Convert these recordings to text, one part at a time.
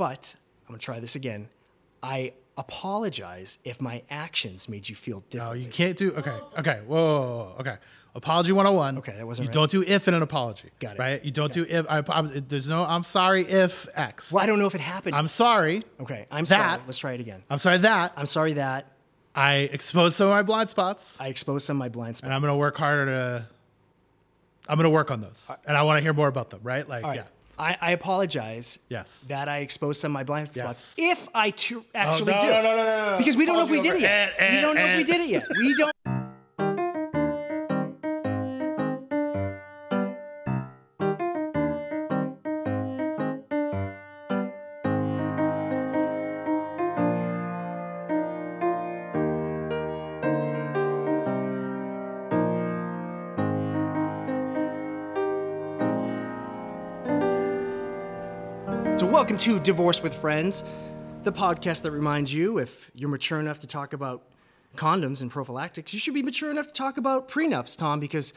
But I'm going to try this again. I apologize if my actions made you feel No, differently. you can't do. Okay. Whoa. Okay. Apology 101. Okay, that wasn't You right. don't do if in an apology. Got it. Right? You don't do if. There's no. I'm sorry if X. Well, I don't know if it happened. I'm sorry. Okay, I'm that- sorry. Let's try it again. I'm sorry that I'm sorry that I exposed some of my blind spots, I exposed some of my blind spots. and I'm gonna work harder to. I'm gonna work on those, and I want to hear more about them. Right? Like, All right. yeah. I apologize Yes. that I exposed some of my blind spots. Yes. If I actually no, do. no. Because we don't know if we Pause did it over. yet. We don't know if we did it yet. We don't. So welcome to Divorce with Friends, the podcast that reminds you if you're mature enough to talk about condoms and prophylactics, you should be mature enough to talk about prenups, Tom, because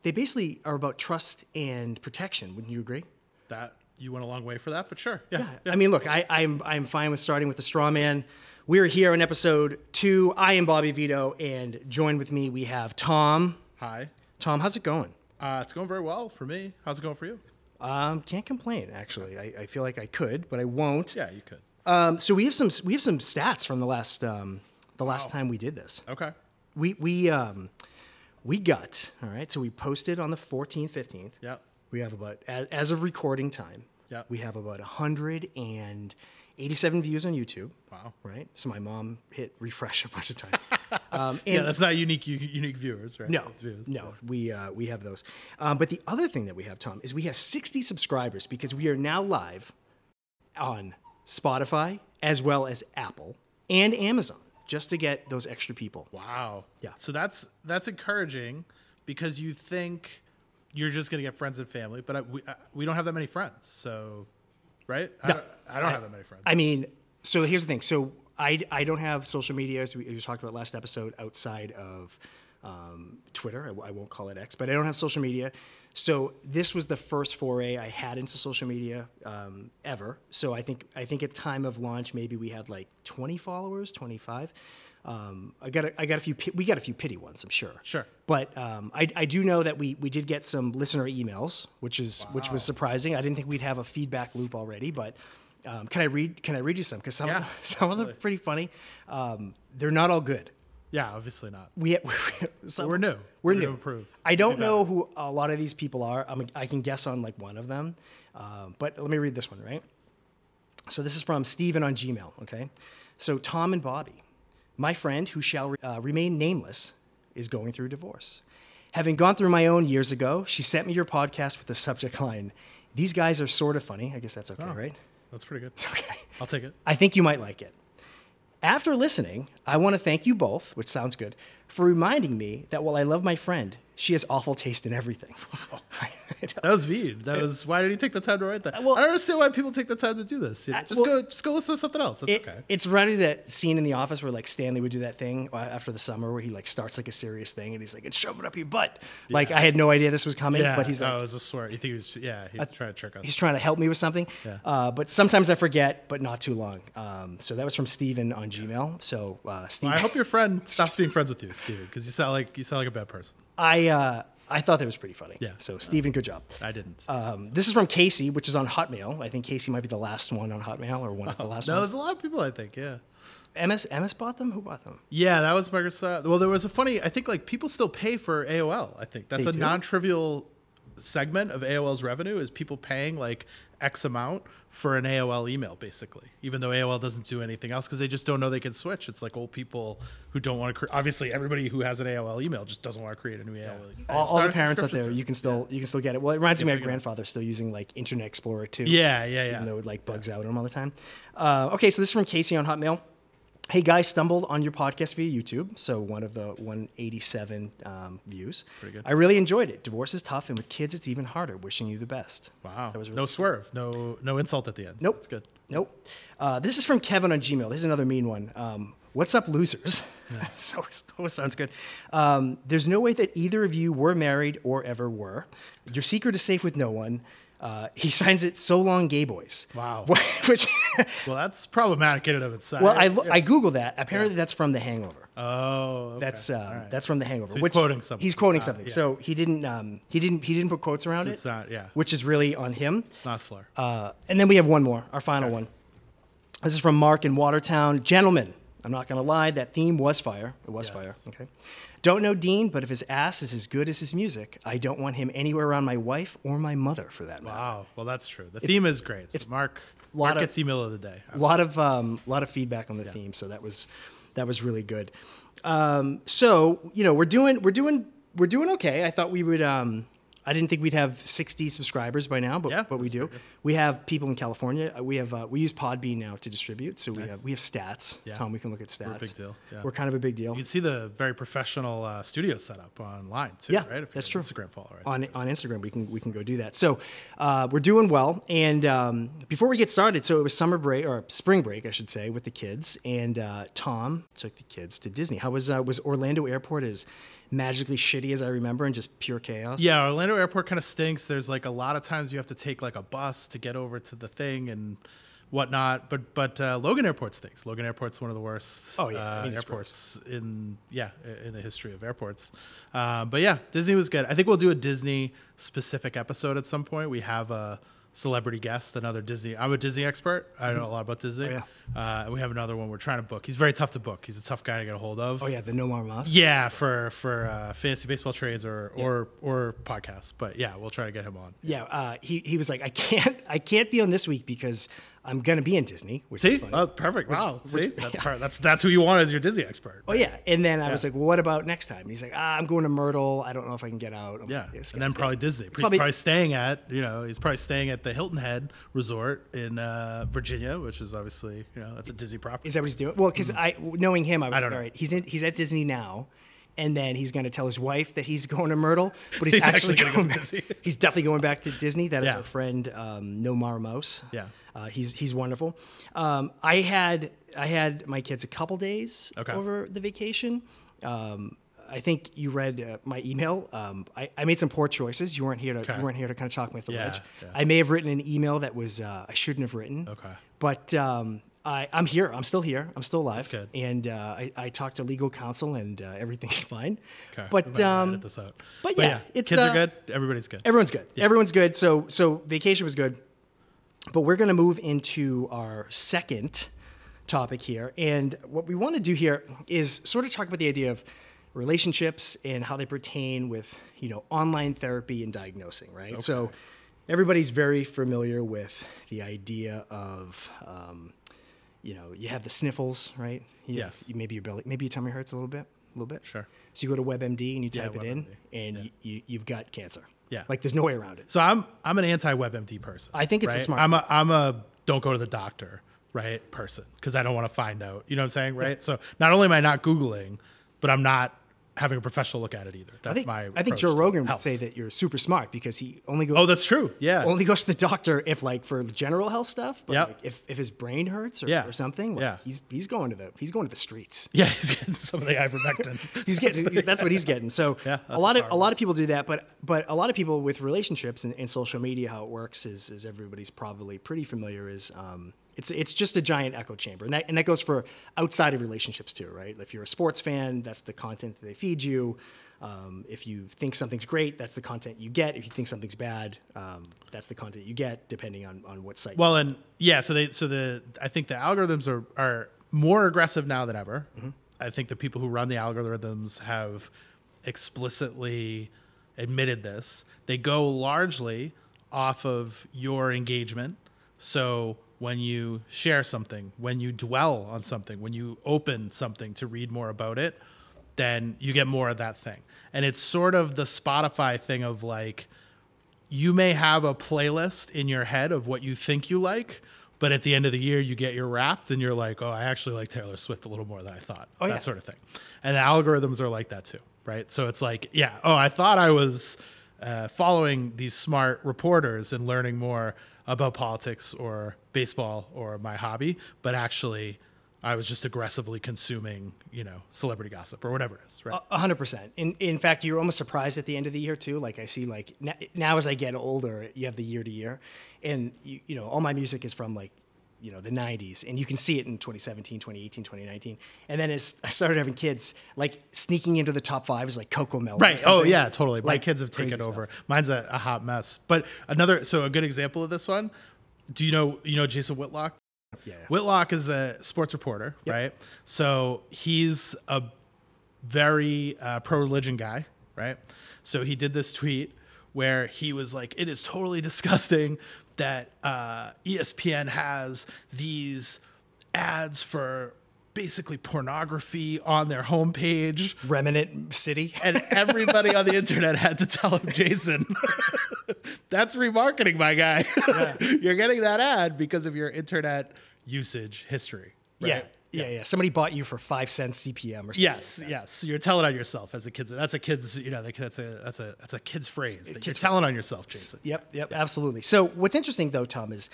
they basically are about trust and protection. Wouldn't you agree? That you went a long way for that, but sure. Yeah. I mean, look, I'm fine with starting with the straw man. We're here in episode 2. I am Bobby Vito, and joined with me we have Tom. Hi. Tom, how's it going? It's going very well for me. How's it going for you? Can't complain, actually. I feel like I could, but I won't. Yeah, you could. So we have some stats from the last time we did this. Okay. We got, all right, so we posted on the 14th, 15th. Yep. We have about, as of recording time, Yep. we have about 187 views on YouTube. Wow. Right? So my mom hit refresh a bunch of times. Yeah, that's not unique viewers, right? No, That's views. no, we have those. But the other thing that we have, Tom, is we have 60 subscribers because we are now live on Spotify as well as Apple and Amazon just to get those extra people. Wow. Yeah. So that's encouraging because you think you're just gonna get friends and family, but we don't have that many friends, so right? No. I don't have that many friends. I mean, so here's the thing. So I don't have social media, as we talked about last episode, outside of Twitter. I won't call it X, but I don't have social media. So this was the first foray I had into social media ever. So I think at time of launch, maybe we had like 20 followers, 25. We got a few pity ones, I'm sure. Sure. But I do know that we did get some listener emails, which was surprising. I didn't think we'd have a feedback loop already, but can I read you some? Because some of them are pretty funny. They're not all good. Yeah, obviously not. We're new. We're new to improve. I don't know who a lot of these people are. I can guess on like one of them, but let me read this one, right? So this is from Steven on Gmail, okay? So Tom and Bobby, my friend who shall remain nameless is going through divorce. Having gone through my own years ago, she sent me your podcast with the subject line, "These guys are sort of funny." I guess that's okay, right? That's pretty good. Okay. I'll take it. I think you might like it. After listening, I want to thank you both, which sounds good, for reminding me that while I love my friend, she has awful taste in everything. Wow. That was mean. Why did he take the time to write that? Well, I don't understand why people take the time to do this. Just go listen to something else. That's okay. It's right that scene in The Office where like Stanley would do that thing after the summer where he like starts like a serious thing and he's like, "It's shove it up your butt." Yeah. Like I had no idea this was coming, but he's like, it was a swear. You think he was? Yeah, he's trying to trick us. He's trying to help me with something. Yeah. But sometimes I forget, but not too long. So that was from Steven on Gmail. So Steven, I hope your friend stops being friends with you, Steven, because you sound like a bad person. I thought that was pretty funny. Yeah. So Steven, good job. I didn't. This is from Casey, which is on Hotmail. I think Casey might be the last one on Hotmail or one of the last no, ones. there's a lot of people, I think, yeah. MS bought them? Who bought them? Yeah, that was Microsoft. Well, there was I think like people still pay for AOL. I think that's They a do? non-trivial segment of AOL's revenue is people paying like X amount for an AOL email, basically, even though AOL doesn't do anything else because they just don't know they can switch. It's like old people who don't want to obviously everybody who has an AOL email just doesn't want to create a new AOL. All the parents out there, you can still get it. Well, it reminds me of my you grandfather still using like Internet Explorer too. Yeah. Even though it like bugs out on him all the time. Okay, so this is from Casey on Hotmail. Hey guys, stumbled on your podcast via YouTube, so one of the 187 views. Pretty good. I really enjoyed it. Divorce is tough, and with kids, it's even harder. Wishing you the best. Wow. That was really No swerve. No insult at the end. Nope. That's good. Nope. This is from Kevin on Gmail. This is another mean one. What's up, losers? Yeah. so sounds good. There's no way that either of you were married or ever were. Your secret is safe with no one. He signs it "So Long, Gay Boys." Wow. Which, Well, that's problematic in and of itself. well, I googled that. Apparently, that's from The Hangover. Oh, okay. That's from The Hangover. So he's quoting something. He's quoting It's not- something. yeah. So he didn't put quotes around It's it, not, yeah. which is really on him. It's not a slur. And then we have one more, our final one. This is from Mark in Watertown. Gentlemen, I'm not going to lie, that theme was fire. It was Yes. fire. Okay. Don't know Dean, but if his ass is as good as his music, I don't want him anywhere around my wife or my mother, for that matter. Wow. Well, that's true. The theme is great. It's Mark lot of- gets email of the day. A lot of feedback on the theme, so that was really good. So we're doing okay. I thought we would. I didn't think we'd have 60 subscribers by now, but Yeah, we that's do. very good. We have people in California. We use Podbean now to distribute, so Nice. we have stats. Yeah. Tom, we can look at stats. We're a big deal, yeah. We're kind of a big deal. You can see the very professional studio setup online too, Yeah, right? If that's you're true. an Instagram follower, right? On Instagram, we can go do that. So we're doing well. And before we get started, so it was summer break or spring break, I should say, with the kids. And Tom took the kids to Disney. How was Orlando Airport as magically shitty as I remember and just pure chaos? Yeah, Orlando Airport kind of stinks. There's like a lot of times you have to take like a bus to get over to the thing and whatnot. But Logan Airport stinks. Logan Airport's one of the worst Oh, yeah. I mean, it's airports in the history of airports. But yeah, Disney was good. I think we'll do a Disney specific episode at some point. We have a celebrity guest, another Disney. I'm a Disney expert. I know a lot about Disney. Oh, And we have another one we're trying to book. He's very tough to book. He's a tough guy to get a hold of. Oh yeah, the No More Moss. Yeah, for fantasy baseball trades or podcasts. But yeah, we'll try to get him on. Yeah, he was like, I can't be on this week because I'm gonna be in Disney. Which See, is funny. oh, perfect. Wow. See, that's who you want as your Disney expert. Oh yeah, and then I was like, well, what about next time? And he's like, I'm going to Myrtle. I don't know if I can get out. I'm Yeah, like, this and then guy's probably Disney. He's probably staying at he's probably staying at the Hilton Head Resort in Virginia, which is obviously that's a Disney property. Is that what he's doing? Well, because knowing him, I was I don't like, know. all right, he's at Disney now, and then he's going to tell his wife that he's going to Myrtle, but he's, He's actually actually gonna going go to back. Disney. He's definitely going back to Disney. That is Yeah. our friend Nomar Mouse. Yeah. He's wonderful. I had my kids a couple days Okay. over the vacation. I think you read my email. I made some poor choices. You weren't here to kind of talk me off the Yeah, ledge. yeah. I may have written an email that was I shouldn't have written. Okay. But I'm here. I'm still here. I'm still alive. That's good. And I talked to legal counsel, and everything's fine. Okay. But We might edit this out. but yeah, it's, kids are good. Everybody's good. everyone's good. Everyone's good. So vacation was good. But we're going to move into our second topic here. And what we want to do here is sort of talk about the idea of relationships and how they pertain with, online therapy and diagnosing, right? So everybody's very familiar with the idea of, you have the sniffles, right? Yes. Maybe your tummy hurts a little bit. Sure. So you go to WebMD and you Yeah, type it in, WebMD. and you've got cancer. Yeah. Like there's no way around it. So I'm an anti-WebMD person. I think it's a right? smart I'm a don't go to the doctor, right, person, because I don't want to find out. You know what I'm saying, right? So not only am I not Googling, but I'm not having a professional look at it either. That's I think approach Joe to Rogan would health. say that you're super smart because he only goes Oh, that's true. Yeah. only goes to the doctor if for general health stuff. But Yep. like if his brain hurts or, Yeah. or something, like Yeah. he's going to the streets. Yeah, he's getting some of the ivermectin. That's what he's getting. So Yeah, a lot that's of people do that, but a lot of people with relationships and social media, how it works is everybody's probably pretty familiar is it's just a giant echo chamber, and that goes for outside of relationships too, right? If you're a sports fan, that's the content that they feed you. If you think something's great, that's the content you get. If you think something's bad, that's the content you get, depending on what site. Well, and yeah, I think the algorithms are more aggressive now than ever. Mm-hmm. I think the people who run the algorithms have explicitly admitted this. They go largely off of your engagement. So when you share something, when you dwell on something, when you open something to read more about it, then you get more of that thing. And it's sort of the Spotify thing of like, you may have a playlist in your head of what you think you like, but at the end of the year, you get your Wrapped and you're like, oh, I actually like Taylor Swift a little more than I thought. Oh, that yeah. sort of thing. And the algorithms are like that too, right? So it's like, I thought I was following these smart reporters and learning more about politics or baseball or my hobby, but actually I was just aggressively consuming, celebrity gossip or whatever it is, right? 100%. In fact, you're almost surprised at the end of the year too. Like I see, like now as I get older, you have the year to year, and all my music is from like the 90s, and you can see it in 2017, 2018, 2019. And then as I started having kids, like sneaking into the top 5 is like Coco Melon. Right. Oh yeah, totally. My Like, kids have taken crazy over. stuff. Mine's a hot mess. But a good example of this one. Do you know Jason Whitlock? Yeah. Whitlock is a sports reporter, right? So he's a very pro-religion guy, right? So he did this tweet where he was like, it is totally disgusting that ESPN has these ads for basically pornography on their homepage. Remnant City. And everybody on the internet had to tell him, Jason, that's remarketing, my guy. You're getting that ad because of your internet usage history. Right? Yeah. Somebody bought you for 5 cents CPM or something. Yes. You're telling on yourself as a kid. That's a kid's, that's a kid's phrase. That you're telling on yourself, Jason. Yep, absolutely. So what's interesting though, Tom, is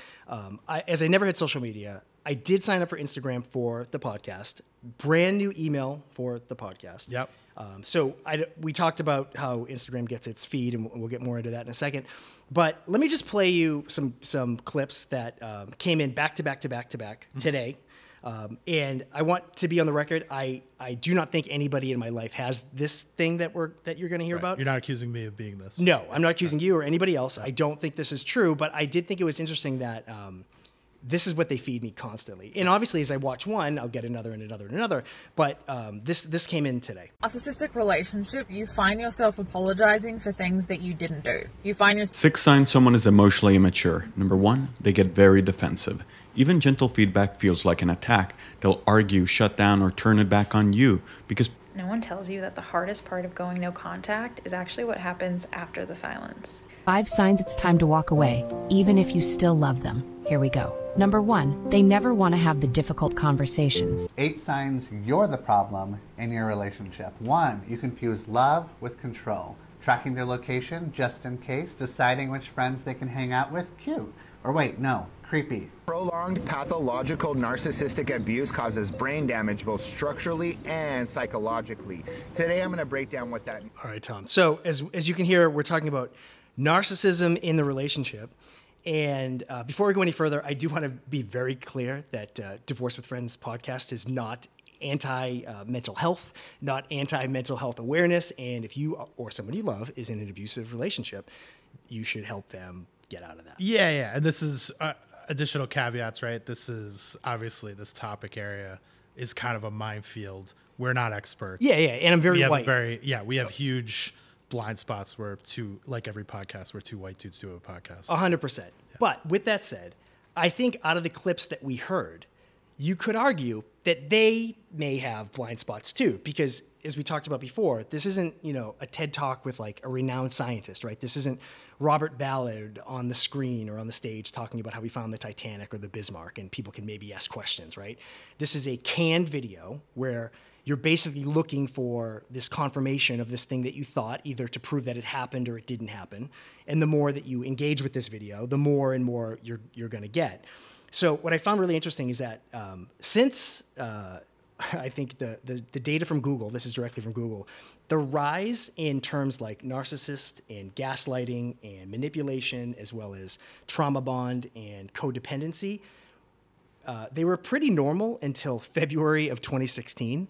as I never had social media, I did sign up for Instagram for the podcast. Brand new email for the podcast. Yep. So we talked about how Instagram gets its feed, and we'll get more into that in a second. But let me just play you some clips that came in back to back today. And I want to be on the record. I do not think anybody in my life has this thing that you're going to hear about. You're not accusing me of being this. No, I'm not accusing you or anybody else. I don't think this is true, but I did think it was interesting that this is what they feed me constantly. And obviously, as I watch one, I'll get another and another and another. But this came in today. Narcissistic relationship, you find yourself apologizing for things that you didn't do. You find yourself 6 signs someone is emotionally immature. Number 1, they get very defensive. Even gentle feedback feels like an attack. They'll argue, shut down, or turn it back on you because No one tells you that the hardest part of going no contact is actually what happens after the silence. 5 signs it's time to walk away, even if you still love them. Here we go. Number 1, they never want to have the difficult conversations. 8 signs you're the problem in your relationship. 1, you confuse love with control. Tracking their location just in case, deciding which friends they can hang out with, cute. Or wait, no, creepy. Prolonged pathological narcissistic abuse causes brain damage both structurally and psychologically. Today I'm going to break down what that means. All right, Tom. So as you can hear, we're talking about narcissism in the relationship. And before we go any further, I do want to be very clear that Divorce with Friends podcast is not anti-mental health, not anti-mental health awareness. And if you or someone you love is in an abusive relationship, you should help them get out of that. Yeah. And this is additional caveats, right? This is obviously this topic area is kind of a minefield. We're not experts. Yeah. And I'm very white. We have huge blind spots where like every podcast, where 2 white dudes do a podcast. 100%. Yeah. But with that said, I think out of the clips that we heard, you could argue that they may have blind spots too, because as we talked about before, this isn't, a TED Talk with like a renowned scientist, right? This isn't Robert Ballard on the screen or on the stage talking about how we found the Titanic or the Bismarck and people can maybe ask questions, right? This is a canned video where you're basically looking for this confirmation of this thing that you thought, either to prove that it happened or it didn't happen. And the more that you engage with this video, the more and more you're going to get. So what I found really interesting is that since I think the data from Google, this is directly from Google, the rise in terms like narcissist and gaslighting and manipulation, as well as trauma bond and codependency, they were pretty normal until February of 2016.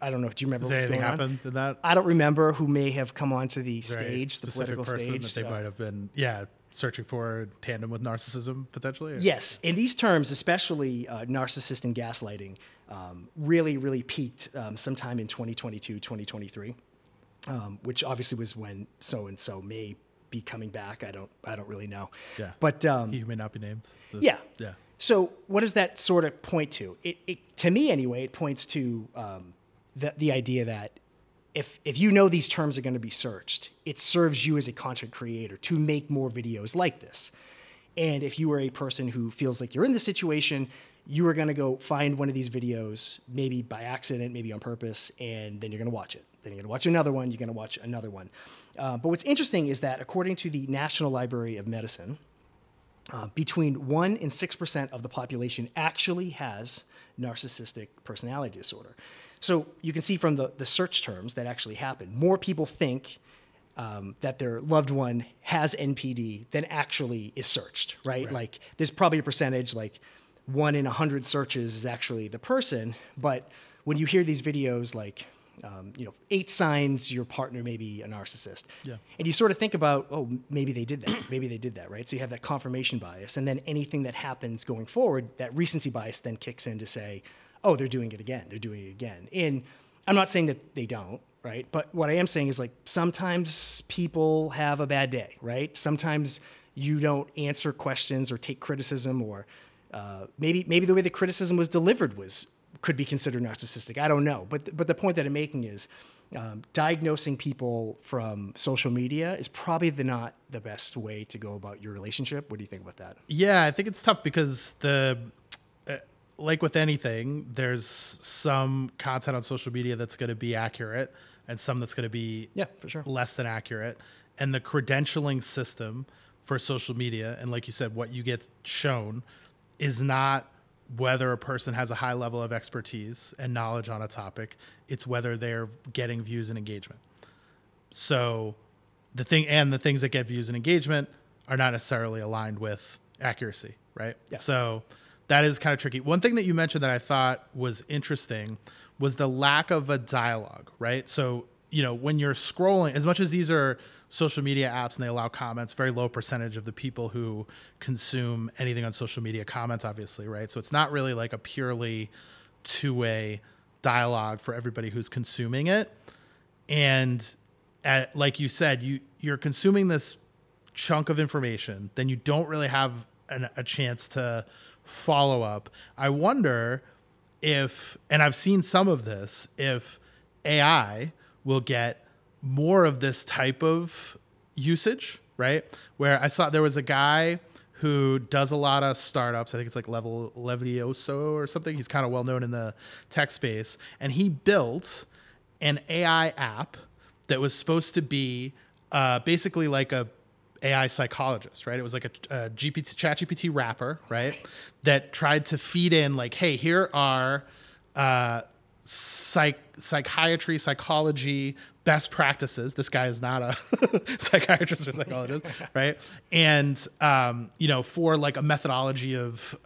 I don't know. Do you remember what was going on? Happened to that? I don't remember who may have come onto the stage, the specific political person stage. that they might have been, searching for in tandem with narcissism potentially. Or? Yes, in these terms, especially narcissist and gaslighting, really, really peaked sometime in 2022, 2023, which obviously was when so and so may be coming back. I don't really know. Yeah, but he who may not be named. Yeah. So what does that sort of point to? It to me anyway, it points to the idea that if you know these terms are going to be searched, it serves you as a content creator to make more videos like this. And if you are a person who feels like you're in this situation, you are going to go find one of these videos, maybe by accident, maybe on purpose, and then you're going to watch it. Then you're going to watch another one, you're going to watch another one. But what's interesting is that according to the National Library of Medicine, between 1% and 6% of the population actually has narcissistic personality disorder. So you can see from the search terms that actually happen, more people think that their loved one has NPD than actually is searched, right? Like there's probably a percentage, like 1 in 100 searches is actually the person. But when you hear these videos, like, 8 signs your partner may be a narcissist. Yeah. And you sort of think about, oh, maybe they did that. Maybe they did that, right? So you have that confirmation bias. And then anything that happens going forward, that recency bias then kicks in to say, oh, they're doing it again. They're doing it again. And I'm not saying that they don't, right? But what I am saying is, like, sometimes people have a bad day, right? Sometimes you don't answer questions or take criticism, or maybe the way the criticism was delivered could be considered narcissistic. I don't know. But the point that I'm making is diagnosing people from social media is probably not the best way to go about your relationship. What do you think about that? Yeah, I think it's tough because like with anything, there's some content on social media that's going to be accurate and some that's going to be for sure less than accurate. And the credentialing system for social media, and like you said, what you get shown is not whether a person has a high level of expertise and knowledge on a topic. It's whether they're getting views and engagement. So the things that get views and engagement are not necessarily aligned with accuracy, right? Yeah. So that is kind of tricky. One thing that you mentioned that I thought was interesting was the lack of a dialogue, right? So, when you're scrolling, as much as these are social media apps and they allow comments, very low percentage of the people who consume anything on social media comment, obviously, right? So it's not really like a purely two-way dialogue for everybody who's consuming it. And like you said, you're consuming this chunk of information, then you don't really have a chance to follow up. I wonder if, and I've seen some of this, if AI will get more of this type of usage, right? Where I saw there was a guy who does a lot of startups. I think it's like Levioso or something. He's kind of well known in the tech space. And he built an AI app that was supposed to be basically like a AI psychologist, right? It was like a ChatGPT wrapper, right? That tried to feed in like, hey, here are psychiatry, psychology, best practices. This guy is not a psychiatrist or psychologist, right? And, for like a methodology of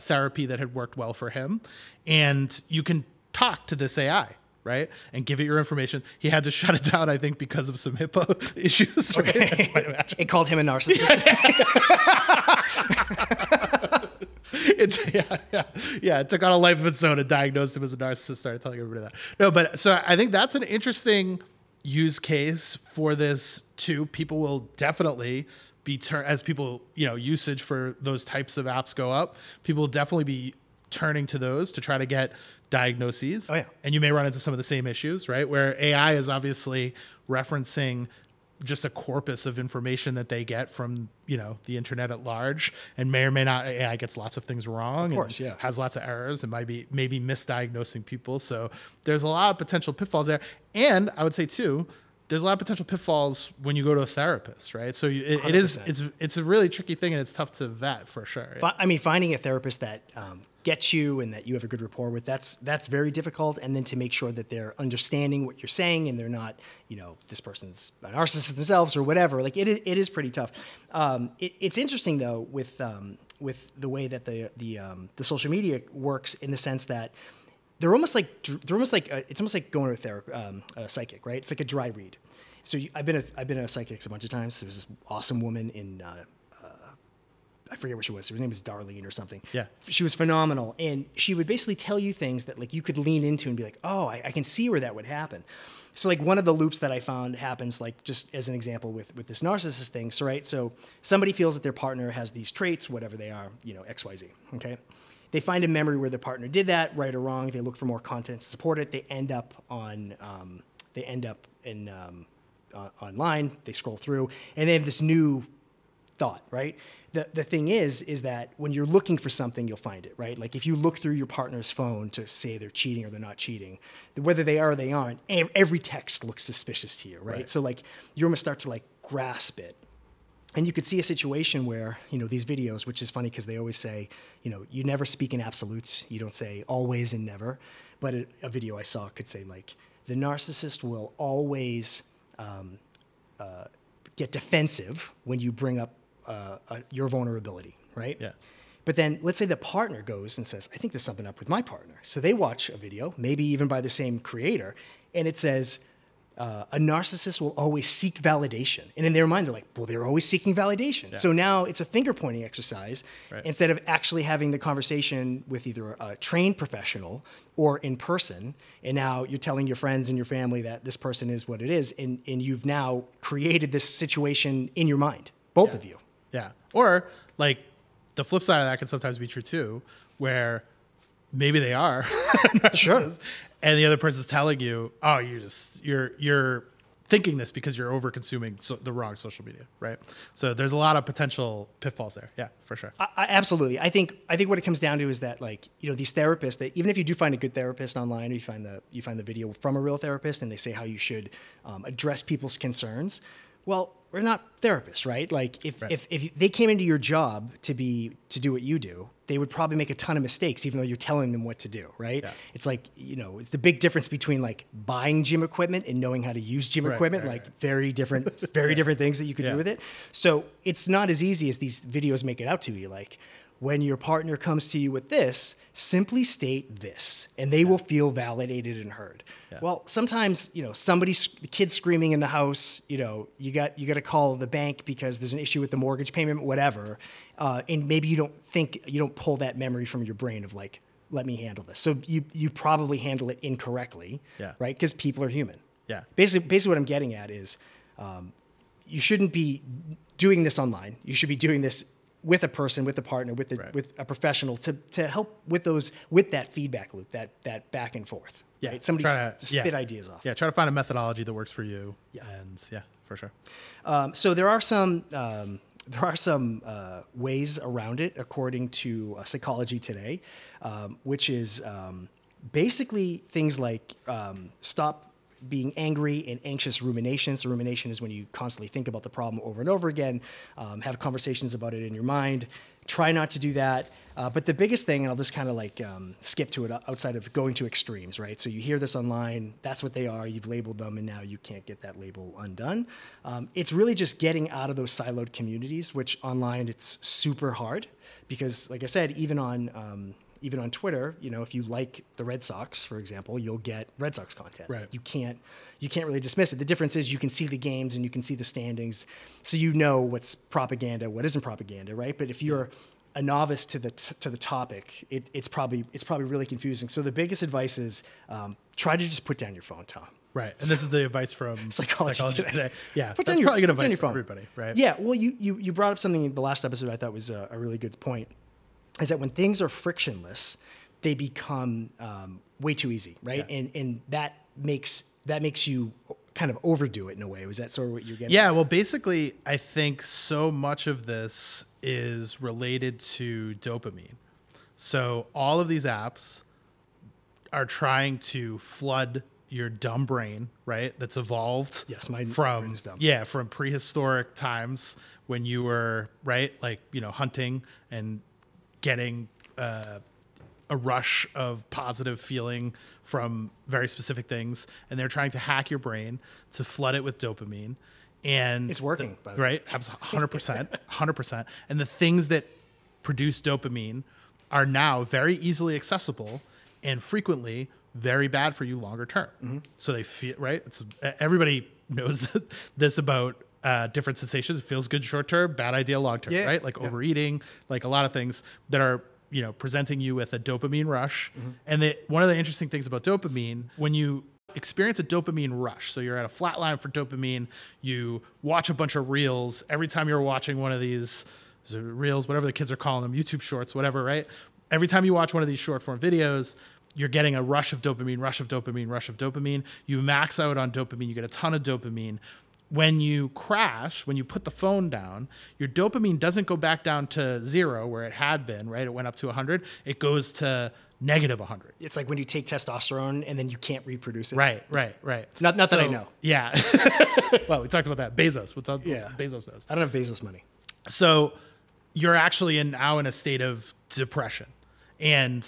therapy that had worked well for him. And you can talk to this AI, right? And give it your information. He had to shut it down, I think, because of some HIPAA issues. Okay. Right? It called him a narcissist. It took on a life of its own and diagnosed him as a narcissist. Started telling everybody that. No, but so I think that's an interesting use case for this too. People will definitely be as people usage for those types of apps go up. People will definitely be turning to those to try to get diagnoses. Oh yeah, and you may run into some of the same issues, right? Where AI is obviously referencing just a corpus of information that they get from the internet at large, and may or may not, AI gets lots of things wrong, of course, and has lots of errors, and maybe misdiagnosing people. So there's a lot of potential pitfalls there. And I would say too, there's a lot of potential pitfalls when you go to a therapist, right? So it's a really tricky thing, and it's tough to vet for sure. I mean, finding a therapist that gets you and that you have a good rapport with, that's very difficult. And then to make sure that they're understanding what you're saying and they're not, this person's a narcissist themselves or whatever. Like it is pretty tough. It's interesting though with the way that the social media works, in the sense that it's almost like going to a psychic, right? It's like a dry read. So I've been a psychic a bunch of times. There was this awesome woman in I forget what she was. Her name was Darlene or something. Yeah. She was phenomenal. And she would basically tell you things that like you could lean into and be like, oh, I can see where that would happen. So like one of the loops that I found happens, like just as an example with this narcissist thing. So, right. So somebody feels that their partner has these traits, whatever they are, XYZ. Okay. They find a memory where their partner did that, right or wrong. They look for more content to support it. They end up online. They scroll through and they have this new thought, right? The thing is that when you're looking for something, you'll find it, right? Like if you look through your partner's phone to say they're cheating or they're not cheating, whether they are or they aren't, every text looks suspicious to you, right? So like you're gonna start to like grasp it. And you could see a situation where, these videos, which is funny because they always say, you never speak in absolutes. You don't say always and never. But a video I saw could say, like, the narcissist will always get defensive when you bring up your vulnerability, right? Yeah. But then let's say the partner goes and says, I think there's something up with my partner. So they watch a video, maybe even by the same creator, and it says, a narcissist will always seek validation. And in their mind, they're like, well, they're always seeking validation. Yeah. So now it's a finger pointing exercise Right. instead of actually having the conversation with either a trained professional or in person. And now you're telling your friends and your family that this person is what it is. And you've now created this situation in your mind, both of you. Yeah. Or like the flip side of that can sometimes be true too, where maybe they are Sure. and the other person's telling you, oh, you're thinking this because you're over consuming the wrong social media, right? So there's a lot of potential pitfalls there. Yeah, for sure. Absolutely. I think what it comes down to is that, like, these therapists, that even if you do find a good therapist online, or you find the video from a real therapist and they say how you should address people's concerns, well, we're not therapists, right? Like if they came into your job to do what you do, they would probably make a ton of mistakes, even though you're telling them what to do, right? Yeah. It's like, it's the big difference between like buying gym equipment and knowing how to use gym equipment, very different things that you could do with it. So it's not as easy as these videos make it out to be. Like, when your partner comes to you with this, simply state this, and they will feel validated and heard. Yeah. Well, sometimes, the kid's screaming in the house, you got to call the bank because there's an issue with the mortgage payment, whatever. And maybe you don't pull that memory from your brain of like, let me handle this. So you probably handle it incorrectly, right? Because people are human. Yeah. Basically what I'm getting at is, you shouldn't be doing this online. You should be doing this with a person, with a partner, with a professional to help with that feedback loop, that back and forth. Yeah. Right? Somebody to spit ideas off. Yeah. Try to find a methodology that works for you. Yeah. And yeah, for sure. So there are some ways around it, according to Psychology Today, which is basically things like stop being angry and anxious rumination. So rumination is when you constantly think about the problem over and over again, have conversations about it in your mind. Try not to do that. But the biggest thing, and I'll just kind of like skip to it outside of going to extremes, right? So you hear this online, that's what they are, you've labeled them, and now you can't get that label undone. It's really just getting out of those siloed communities, which online it's super hard because, like I said, even on Twitter, if you like the Red Sox, for example, you'll get Red Sox content. Right. You can't really dismiss it. The difference is you can see the games and you can see the standings, so you know what's propaganda, what isn't propaganda, right? But if you're a novice to the topic, it's probably really confusing. So the biggest advice is try to just put down your phone, Tom. Right. And this is the advice from Psychology Today. Yeah. That's probably good advice for everybody, right? Yeah. Well, you brought up something in the last episode I thought was a really good point. Is that when things are frictionless, they become way too easy, right? Yeah. And that makes you kind of overdo it in a way. Was that sort of what you're getting? Yeah, well, basically, I think so much of this is related to dopamine. So all of these apps are trying to flood your dumb brain, right? That's evolved brain is dumb. From prehistoric times when you were, right, like, hunting and getting a rush of positive feeling from very specific things, and they're trying to hack your brain to flood it with dopamine. And it's working, by the way. Right? 100%. And the things that produce dopamine are now very easily accessible and frequently very bad for you longer term. Mm-hmm. So they feel, right? Everybody knows this about different sensations. It feels good short term, bad idea long term, right? Like overeating, like a lot of things that are presenting you with a dopamine rush. Mm-hmm. And one of the interesting things about dopamine, when you experience a dopamine rush, so you're at a flat line for dopamine, you watch a bunch of reels. Every time you're watching one of these reels, whatever the kids are calling them, YouTube shorts, whatever, right? Every time you watch one of these short form videos, you're getting a rush of dopamine. You max out on dopamine, you get a ton of dopamine. when you crash, when you put the phone down, your dopamine doesn't go back down to 0 where it had been, right? It went up to 100. It goes to negative 100. It's like when you take testosterone and then you can't reproduce it. Right. Not that I know. Yeah. Well, we talked about that. Bezos. What's Yeah. Bezos does. I don't have Bezos money. So you're actually now in a state of depression. And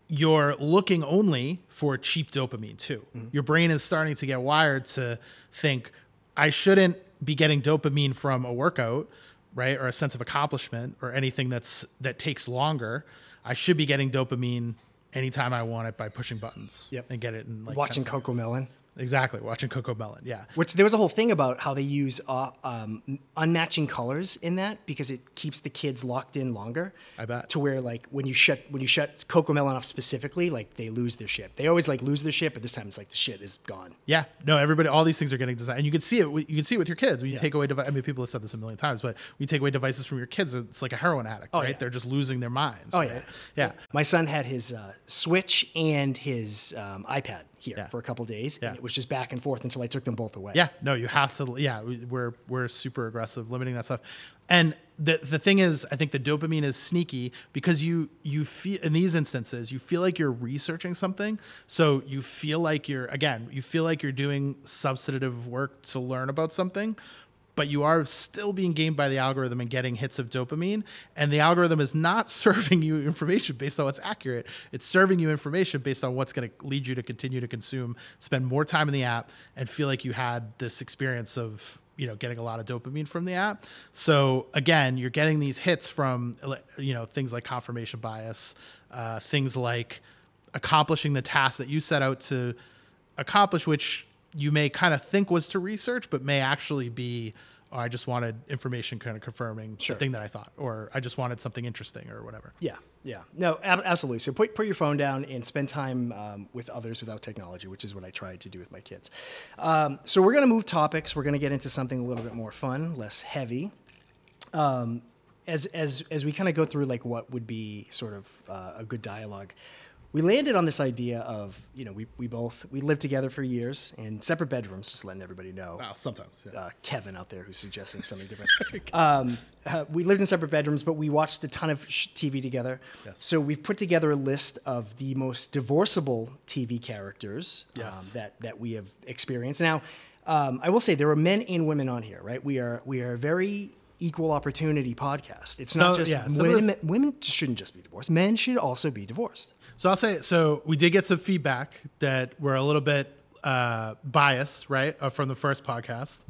you're looking only for cheap dopamine too. Mm-hmm. Your brain is starting to get wired to think, I shouldn't be getting dopamine from a workout, right? Or a sense of accomplishment or anything that takes longer. I should be getting dopamine anytime I want it by pushing buttons and get it in like Watching 10 seconds. Coco Melon. Exactly. Watching Coco Melon. Yeah. Which there was a whole thing about how they use unmatching colors in that because it keeps the kids locked in longer. I bet. To where like when you shut Coco Melon off specifically, like they lose their shit. They always like lose their shit, but this time it's like the shit is gone. Yeah. No, everybody, all these things are getting designed. And you can see it. You can see it with your kids. When you take away I mean, people have said this a million times, but when you take away devices from your kids, it's like a heroin addict, right? yeah. They're just losing their minds. Oh, right? Yeah. My son had his Switch and his iPad here for a couple days, and Yeah. it was just back and forth until I took them both away. Yeah, no, you have to. Yeah, we're super aggressive limiting that stuff. And the thing is, I think the dopamine is sneaky because you feel in these instances you feel like you're researching something, so you feel like you're doing substantive work to learn about something. But you are still being gamed by the algorithm and getting hits of dopamine. And the algorithm is not serving you information based on what's accurate. It's serving you information based on what's going to lead you to continue to consume, spend more time in the app, and feel like you had this experience of getting a lot of dopamine from the app. So again, you're getting these hits from things like confirmation bias, things like accomplishing the task that you set out to accomplish, which you may kind of think was to research, but may actually be, I just wanted information kind of confirming the thing that I thought, or I just wanted something interesting or whatever. Yeah. No, absolutely. So put your phone down and spend time with others without technology, which is what I tried to do with my kids. So we're going to move topics. We're going to get into something a little bit more fun, less heavy. As we kind of go through like what would be sort of a good dialogue, we landed on this idea of, we lived together for years in separate bedrooms, just letting everybody know. Wow, sometimes. Yeah. Kevin out there who's suggesting something different. We lived in separate bedrooms, but we watched a ton of TV together. Yes. So we've put together a list of the most divorceable TV characters that we have experienced. Now, I will say there are men and women on here, right? We are a very equal opportunity podcast. It's not just women shouldn't just be divorced. Men should also be divorced. So I'll say, we did get some feedback that we're a little bit biased, right, from the first podcast.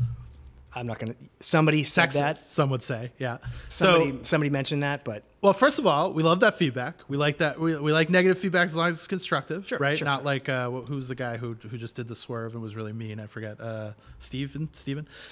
I'm not going to, somebody said Sexist, that. some would say, yeah. Somebody mentioned that, but. Well, first of all, we love that feedback. We like that. We like negative feedback as long as it's constructive, right? Sure, not like, who's the guy who just did the swerve and was really mean? I forget. Steven?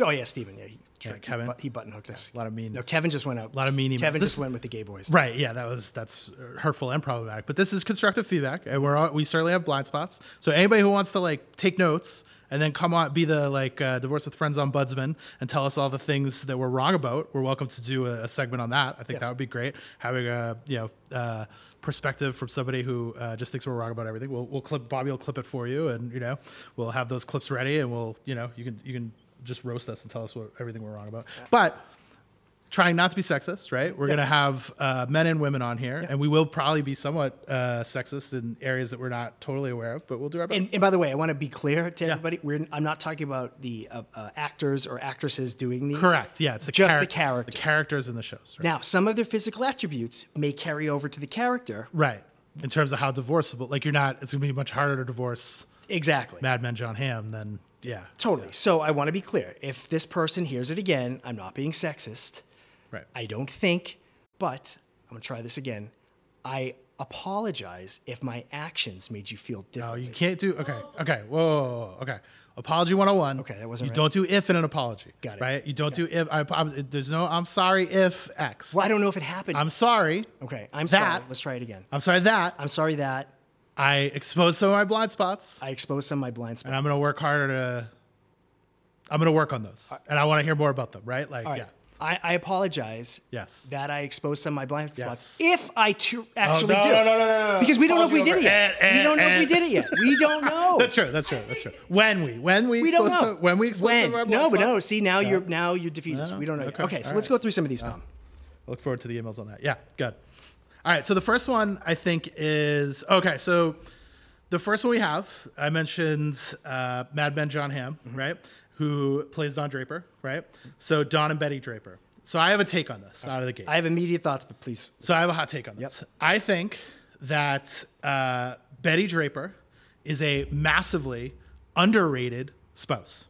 Oh, yeah, Steven. Yeah, Kevin. He button hooked us. A lot of mean. No, Kevin just went out. A lot of mean emails. Kevin just went with the gay boys. Right. Yeah, that's hurtful and problematic. But this is constructive feedback, and we certainly have blind spots. So anybody who wants to like take notes and then come on, be the Divorce with Friends ombudsman and tell us all the things that we're wrong about, we're welcome to do a segment on that. I think that would be great. Having a perspective from somebody who just thinks we're wrong about everything. Bobby will clip it for you, and we'll have those clips ready, and you can just roast us and tell us everything we're wrong about. But trying not to be sexist, right? We're going to have men and women on here, and we will probably be somewhat sexist in areas that we're not totally aware of, but we'll do our best. And by the way, I want to be clear to everybody. I'm not talking about the actors or actresses doing these. Correct. Yeah, it's the character. The characters in the shows. Right? Now, some of their physical attributes may carry over to the character. Right. In terms of how divorceable, like it's going to be much harder to divorce. Exactly. Mad Men John Hamm than, Totally. So I want to be clear. If this person hears it again, I'm not being sexist. Right. I don't think, but I'm going to try this again. I apologize if my actions made you feel different. No, you can't do, okay. Whoa. Okay. Apology 101. Okay, that wasn't You right. don't do if in an apology. Got it. Right? You don't do if. There's no, I'm sorry if X. Well, I don't know if it happened. I'm sorry. Okay, I'm that. sorry. Let's try it again. I'm sorry that. I'm sorry that. I exposed some of my blind spots. I exposed some of my blind spots. And I'm going to work harder I'm going to work on those. And I want to hear more about them, right? Like, All right. yeah. I apologize. Yes. That I exposed some of my blind spots. Yes. If I actually do. No. Because we don't know if we did it yet. And- We don't know if we and- did it yet. We don't know. That's true. When we We don't expose know. when we expose some of our No, but blind no. spots? See, now you're defeated. So we don't know. Okay. Okay, so All let's right. go through some of these, Tom. I look forward to the emails on that. Yeah, good. All right, so the first one I think is okay. So the first one we have, I mentioned Mad Men John Hamm, right? Who plays Don Draper, right? So Don and Betty Draper. So I have a take on this out of the gate. I have immediate thoughts, but please. So I have a hot take on this. I think that Betty Draper is a massively underrated spouse.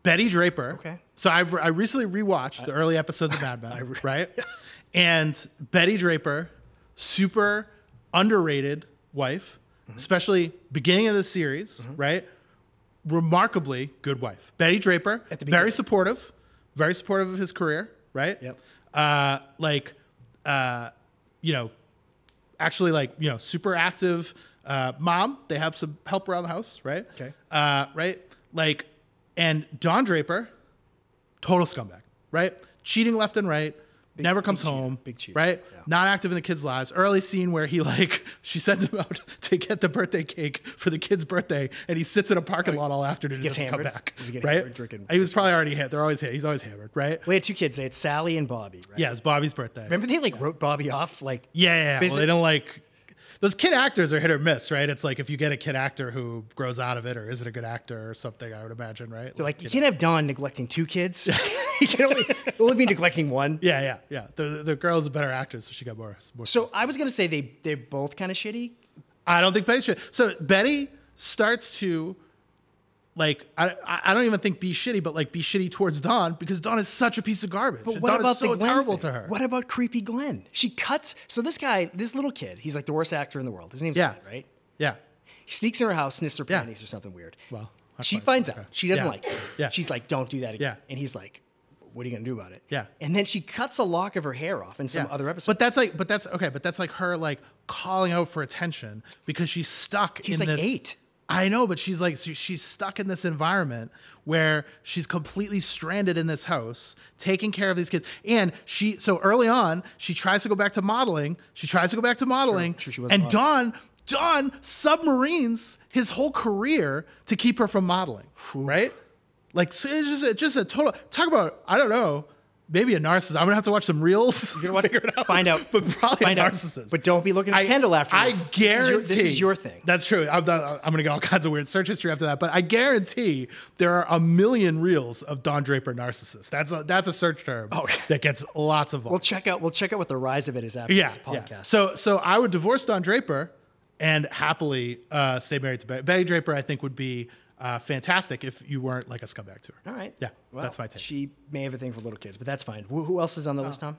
Betty Draper. Okay. So I recently rewatched the early episodes of Mad Men, right? And Betty Draper, super underrated wife, especially beginning of the series, right? Remarkably good wife. Betty Draper, At the beginning. very supportive of his career, right? Yep. Actually, super active mom. They have some help around the house, right? Okay. Right? And Don Draper, total scumbag, right? Cheating left and right. Never comes home. Big cheater. Right? Yeah. Not active in the kids' lives. Early scene where he she sends him out to get the birthday cake for the kid's birthday, and he sits in a parking lot all afternoon and gets doesn't come hammered? back. Does he get right? hammered drinking He was probably already hit. He's always hammered, right? Well, they had two kids. They had Sally and Bobby, right? Yeah, it's Bobby's birthday. Remember they wrote Bobby off? Yeah. Well, Basically- they don't those kid actors are hit or miss, right? It's like if you get a kid actor who grows out of it or isn't a good actor or something, I would imagine, right? They're like, you can't have Don neglecting two kids. You can only be neglecting one. Yeah. The girl's a better actress, so she got more. So I was gonna say they're both kind of shitty. I don't think Betty should. So Betty starts to I don't even think be shitty, but be shitty towards Don because Don is such a piece of garbage. But And what Don about is so the Glenn terrible thing? to her? What about creepy Glenn? She cuts. So this little kid, he's like the worst actor in the world. His name's Yeah. Glenn, right? Yeah. He sneaks in her house, sniffs her Yeah. panties or something weird. Well, not she quite. finds Okay. out. She doesn't Yeah. like it. Yeah. She's like, don't do that again. Yeah. And he's like, what are you gonna do about it? Yeah. And then she cuts a lock of her hair off in some other episode. But that's her calling out for attention because she's stuck She's in like this 8. I know, but she's stuck in this environment where she's completely stranded in this house, taking care of these kids. And so early on, she tries to go back to modeling. Sure, she was and modeling. Don submarines his whole career to keep her from modeling, right? So it's just a total talk about, I don't know, maybe a narcissist. I'm gonna have to watch some reels. You're gonna figure it out. Find out. But probably Find a out. narcissist. But don't be looking at Kendall after I this. guarantee This is your thing. That's true. I'm gonna get all kinds of weird search history after that. But I guarantee there are a million reels of Don Draper narcissist. That's a search term that gets lots of. We'll check out what the rise of it is after this podcast. Yeah. So I would divorce Don Draper and happily stay married to Betty. Betty Draper. I think would be fantastic if you weren't like a scumbag to her. All right. Yeah, Well, that's my take. She may have a thing for little kids, but that's fine. Who else is on the list, Tom?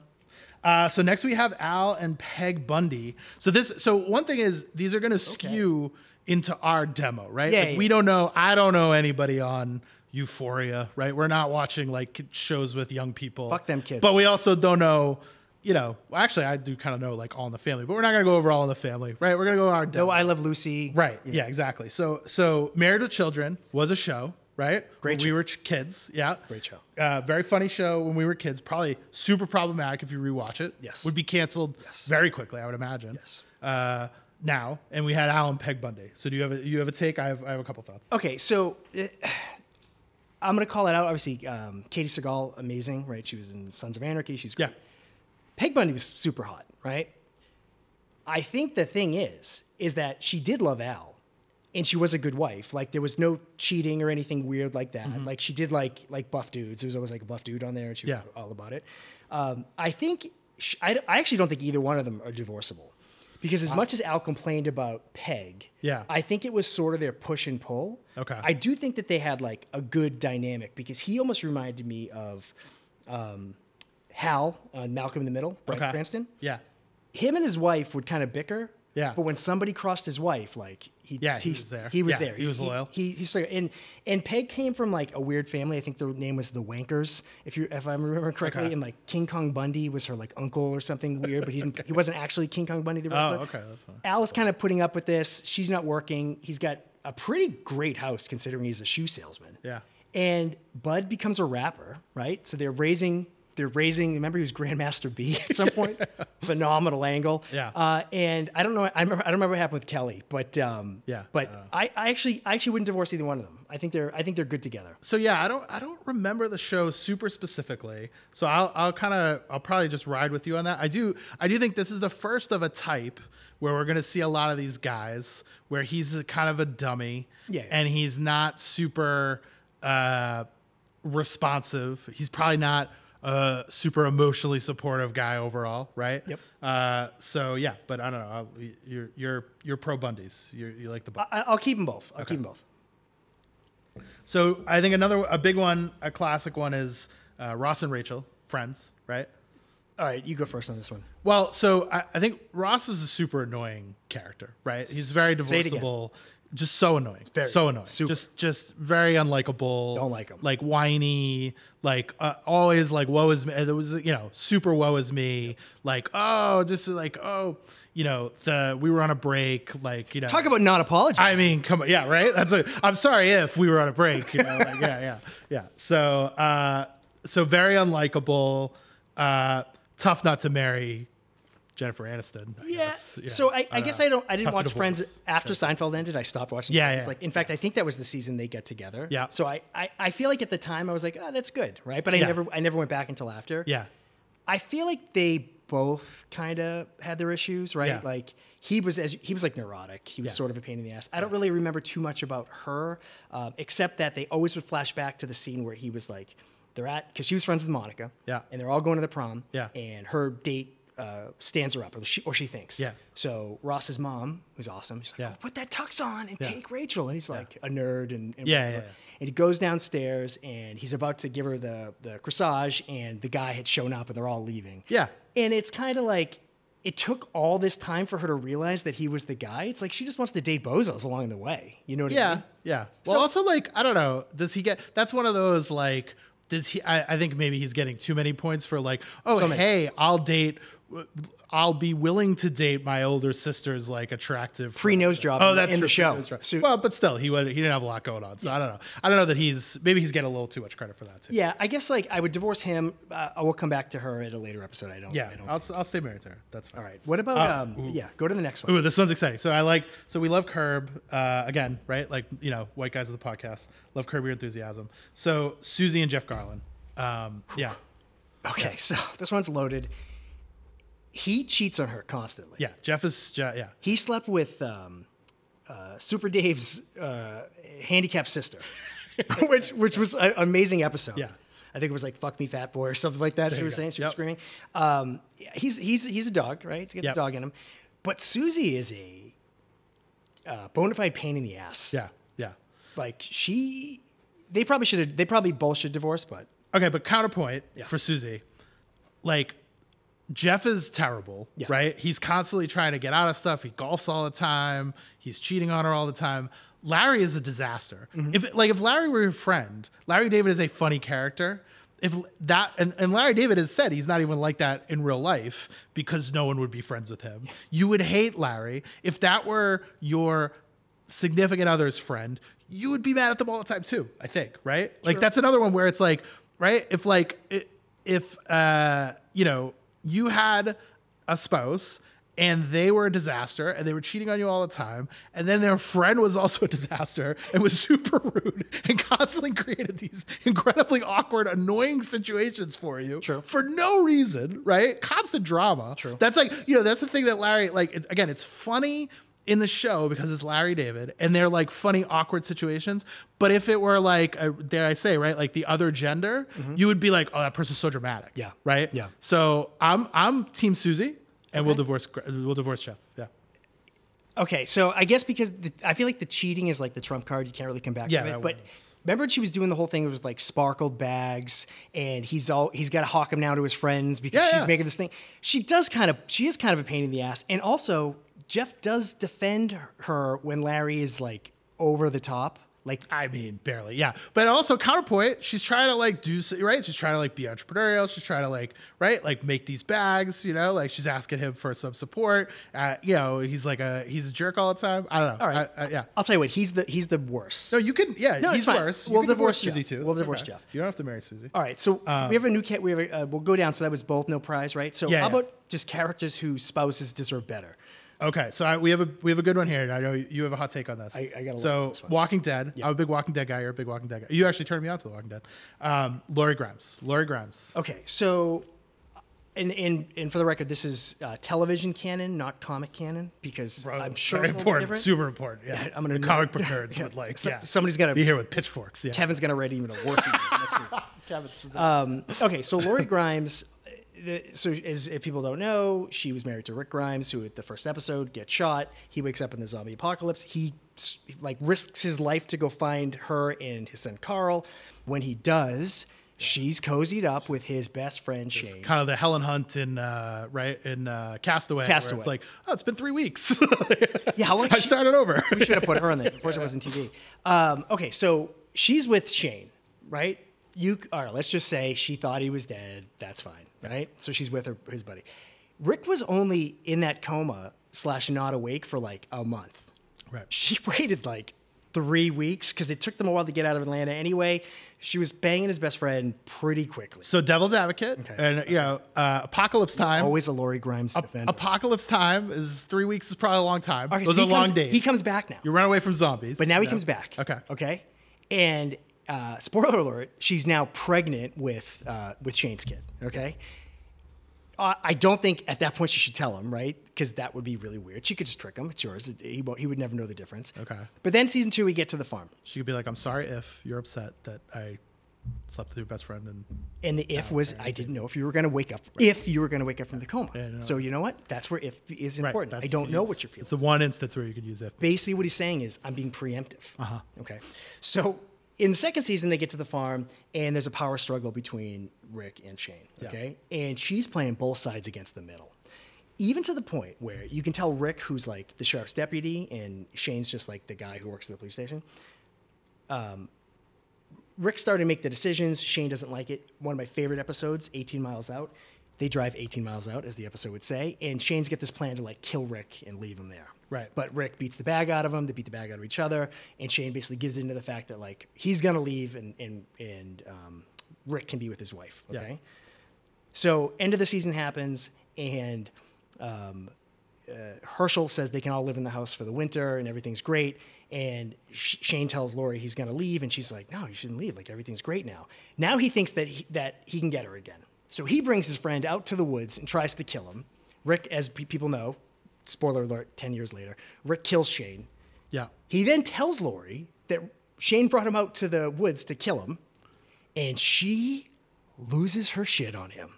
So next we have Al and Peg Bundy. So one thing is these are going to skew into our demo, right? Yeah, yeah. We don't know. I don't know anybody on Euphoria, right? We're not watching shows with young people. Fuck them kids. But we also don't know. Well, actually, I do kind of know All in the Family, but we're not going to go over All in the Family, right? We're going to go our demo. No, I Love Lucy. Right. Yeah, exactly. So Married with Children was a show, right? Great When show. we were kids. Yeah. Great show. Very funny show when we were kids. Probably super problematic if you rewatch it. Yes. Would be canceled very quickly, I would imagine. Yes. Now, and we had Al and Peg Bundy. So do you have a take? I have a couple thoughts. Okay, so I'm gonna call it out. Obviously, Katie Sagal, amazing, right? She was in Sons of Anarchy. She's great. Yeah. Peg Bundy was super hot, right? I think the thing is that she did love Al, and she was a good wife. There was no cheating or anything weird like that. She did like buff dudes. There was always a buff dude on there, and she was all about it. I think I actually don't think either one of them are divorceable, because as much as Al complained about Peg, I think it was sort of their push and pull. Okay. I do think that they had a good dynamic, because he almost reminded me of Hal on Malcolm in the Middle, Bryan Cranston. Yeah. Him and his wife would kind of bicker. Yeah. But when somebody crossed his wife, he was there. He was Yeah, there. he was loyal. He's and Peg came from a weird family. I think their name was the Wankers, if I remember correctly. Okay. And King Kong Bundy was her uncle or something weird, but he wasn't actually King Kong Bundy the wrestler. Oh, okay, that's fine. Al is kind of putting up with this. She's not working. He's got a pretty great house considering he's a shoe salesman. Yeah. And Bud becomes a rapper, right? So they're raising they're raising. Remember, he was Grandmaster B at some point. Phenomenal angle. Yeah. And I don't know. I don't remember what happened with Kelly, but I actually wouldn't divorce either one of them. I think they're good together. So yeah, I don't remember the show super specifically. So I'll probably just ride with you on that. I do think this is the first of a type where we're gonna see a lot of these guys where he's kind of a dummy, and he's not super responsive. He's probably not a super emotionally supportive guy overall, right? Yep. So yeah, but I don't know. You're pro Bundys. You like the Bundys. I'll keep them both. I'll keep them both. So I think a big one, a classic one is Ross and Rachel, Friends, right? All right, you go first on this one. Well, so I think Ross is a super annoying character, right? He's very divorceable, just so annoying, so annoying, just very unlikable. Don't like him. Like whiny, like always like woe is me. There was super woe is me. Like we were on a break. Like talk about not apologizing. I mean, come on, yeah, right. I'm sorry if we were on a break. Yeah. So very unlikable. Tough not to marry Jennifer Aniston. I guess. Yeah. So I guess I didn't watch divorce. Friends after Seinfeld ended. I stopped watching. Yeah, Friends. yeah. Like in fact, I think that was the season they get together. Yeah. So I feel like at the time I was like, oh, that's good, right? But I never went back until after. Yeah. I feel like they both kind of had their issues, right? Yeah. Like he was like neurotic. He was sort of a pain in the ass. I don't really remember too much about her, except that they always would flash back to the scene where he was like, because she was friends with Monica. Yeah. And they're all going to the prom. Yeah. And her date stands her up, or she thinks. Yeah. So Ross's mom, who's awesome, she's like, Yeah. oh, put that tux on and Yeah. take Rachel. And he's like a nerd and Yeah, whatever. yeah. And he goes downstairs and he's about to give her the corsage, and the guy had shown up and they're all leaving. Yeah. And it's kind of like, it took all this time for her to realize that he was the guy. It's like she just wants to date bozos along the way. You know what I mean? Yeah. Well, also, like, I don't know. Does he get... That's one of those, like... Does he... I think maybe he's getting too many points for, like, hey, I'll be willing to date my older sister's, like, attractive... Free nose job that's in true, the show. free nose job. Well, but still, he didn't have a lot going on. So I don't know. I don't know that maybe he's getting a little too much credit for that, too. Yeah, I guess, like, I would divorce him. I will come back to her at a later episode. I'll stay married to her. That's fine. All right. What about... go to the next one. Ooh, this one's exciting. So we love Curb, again, right? Like, white guys of the podcast. Love Curb Your Enthusiasm. So Susie and Jeff Garlin. Yeah. Okay, so this one's loaded. He cheats on her constantly. Yeah, Jeff is, yeah. He slept with Super Dave's handicapped sister, which was an amazing episode. Yeah. I think it was like "fuck me, fat boy" or something like that. She was saying, she was screaming. He's a dog, right? He's got the dog in him. But Susie is a bona fide pain in the ass. Yeah. Like they probably both should divorce, but Okay, but counterpoint for Susie, like, Jeff is terrible, right? He's constantly trying to get out of stuff. He golfs all the time. He's cheating on her all the time. Larry is a disaster. If Larry were your friend, Larry David is a funny character. And Larry David has said he's not even like that in real life because no one would be friends with him. You would hate Larry. If that were your significant other's friend, you would be mad at them all the time too, I think, right? Like, that's another one where it's like, right? If you had a spouse and they were a disaster and they were cheating on you all the time, and then their friend was also a disaster and was super rude and constantly created these incredibly awkward, annoying situations for you for no reason, right? Constant drama. That's like, that's the thing that Larry, like, again, it's funny in the show because it's Larry David and they're like funny, awkward situations. But if it were like, dare I say, right, like the other gender, you would be like, oh, that person's so dramatic. Yeah. Right. Yeah. So I'm Team Susie, and we'll divorce Jeff. Yeah. Okay, so I guess because I feel like the cheating is like the trump card. You can't really come back from it. But remember when she was doing the whole thing? It was like sparkled bags, and he's got to hawk them now to his friends because she's making this thing. She is kind of a pain in the ass, and also Jeff does defend her when Larry is like over the top. Like, I mean, barely, yeah. But also counterpoint, she's trying to like right. She's trying to like be entrepreneurial. She's trying to like like make these bags. Like she's asking him for some support. He's he's a jerk all the time. I don't know. all right, Yeah. I'll tell you what, he's the worst. So you can, No, he's it's fine. worse. You We'll can divorce Susie Jeff. too. We'll That's divorce okay. Jeff. You don't have to marry Susie. All right, so we have a new cat. We'll go down. So that was both no prize, right? So Yeah, how yeah. about just characters whose spouses deserve better? Okay, so we have a good one here, and I know you have a hot take on this. I gotta so love this one. Walking Dead. Yeah. I'm a big Walking Dead guy. You're a big Walking Dead guy. You actually turned me on to The Walking Dead. Laurie Grimes. Okay, so, and for the record, this is television canon, not comic canon, because I'm sure very it's a little important, different. super important. Yeah, I'm gonna the comic book nerds would like. Yeah, somebody's got to be here with pitchforks. Yeah, Kevin's gonna write even a worse email next week. Okay, so Laurie Grimes. So as if people don't know, she was married to Rick Grimes, who at the first episode gets shot. He wakes up in the zombie apocalypse. He risks his life to go find her and his son Carl. When he does, she's cozied up with his best friend Shane. kind of the Helen Hunt in Castaway. Castaway. Where it's like, oh, it's been 3 weeks. Yeah, how long? I started over. We should have put her on there. Unfortunately, it wasn't TV. Okay, so she's with Shane, right? All right, let's just say she thought he was dead. That's fine, right? So she's with his buddy. Rick was only in that coma / not awake for like a month. Right. She waited like 3 weeks because it took them a while to get out of Atlanta anyway. She was banging his best friend pretty quickly. So devil's advocate, Okay. and Apocalypse Time. Always a Laurie Grimes defender. Apocalypse Time is 3 weeks is probably a long time. Okay, Those so are long days. He comes back now. You run away from zombies, But now he comes back. Okay. Okay. And spoiler alert: she's now pregnant with Shane's kid. Okay. I don't think at that point she should tell him, right? Because that would be really weird. She could just trick him. It's yours. He would never know the difference. Okay. But then season 2, we get to the farm, She could be like, "I'm sorry if you're upset that I slept with your best friend." and the if was I didn't know if you were going to wake up. If you were going to wake up from the coma. no. So you know what? That's where if is important. that's I don't know what you're feeling. It's the one instance where you could use if. Basically what he's saying is I'm being preemptive. Okay. So in the second season, they get to the farm, and there's a power struggle between Rick and Shane. Okay. And she's playing both sides against the middle. Even to the point where you can tell Rick, who's like the sheriff's deputy, and Shane's just like the guy who works at the police station. Rick started to make the decisions. Shane doesn't like it. One of my favorite episodes, 18 Miles Out. They drive 18 miles out, as the episode would say, and Shane's got this plan to like kill Rick and leave him there. Right. But Rick beats the bag out of him. They beat the bag out of each other, and Shane basically gives into the fact that like he's gonna leave, and Rick can be with his wife. Okay. Yeah. So end of the season happens, and Herschel says they can all live in the house for the winter, and everything's great. And Shane tells Laurie he's gonna leave, and she's like, "No, you shouldn't leave. Like everything's great now." Now he thinks that he can get her again. So he brings his friend out to the woods and tries to kill him. Rick, as people know, spoiler alert, 10 years later, Rick kills Shane. Yeah. He then tells Laurie that Shane brought him out to the woods to kill him, and she loses her shit on him.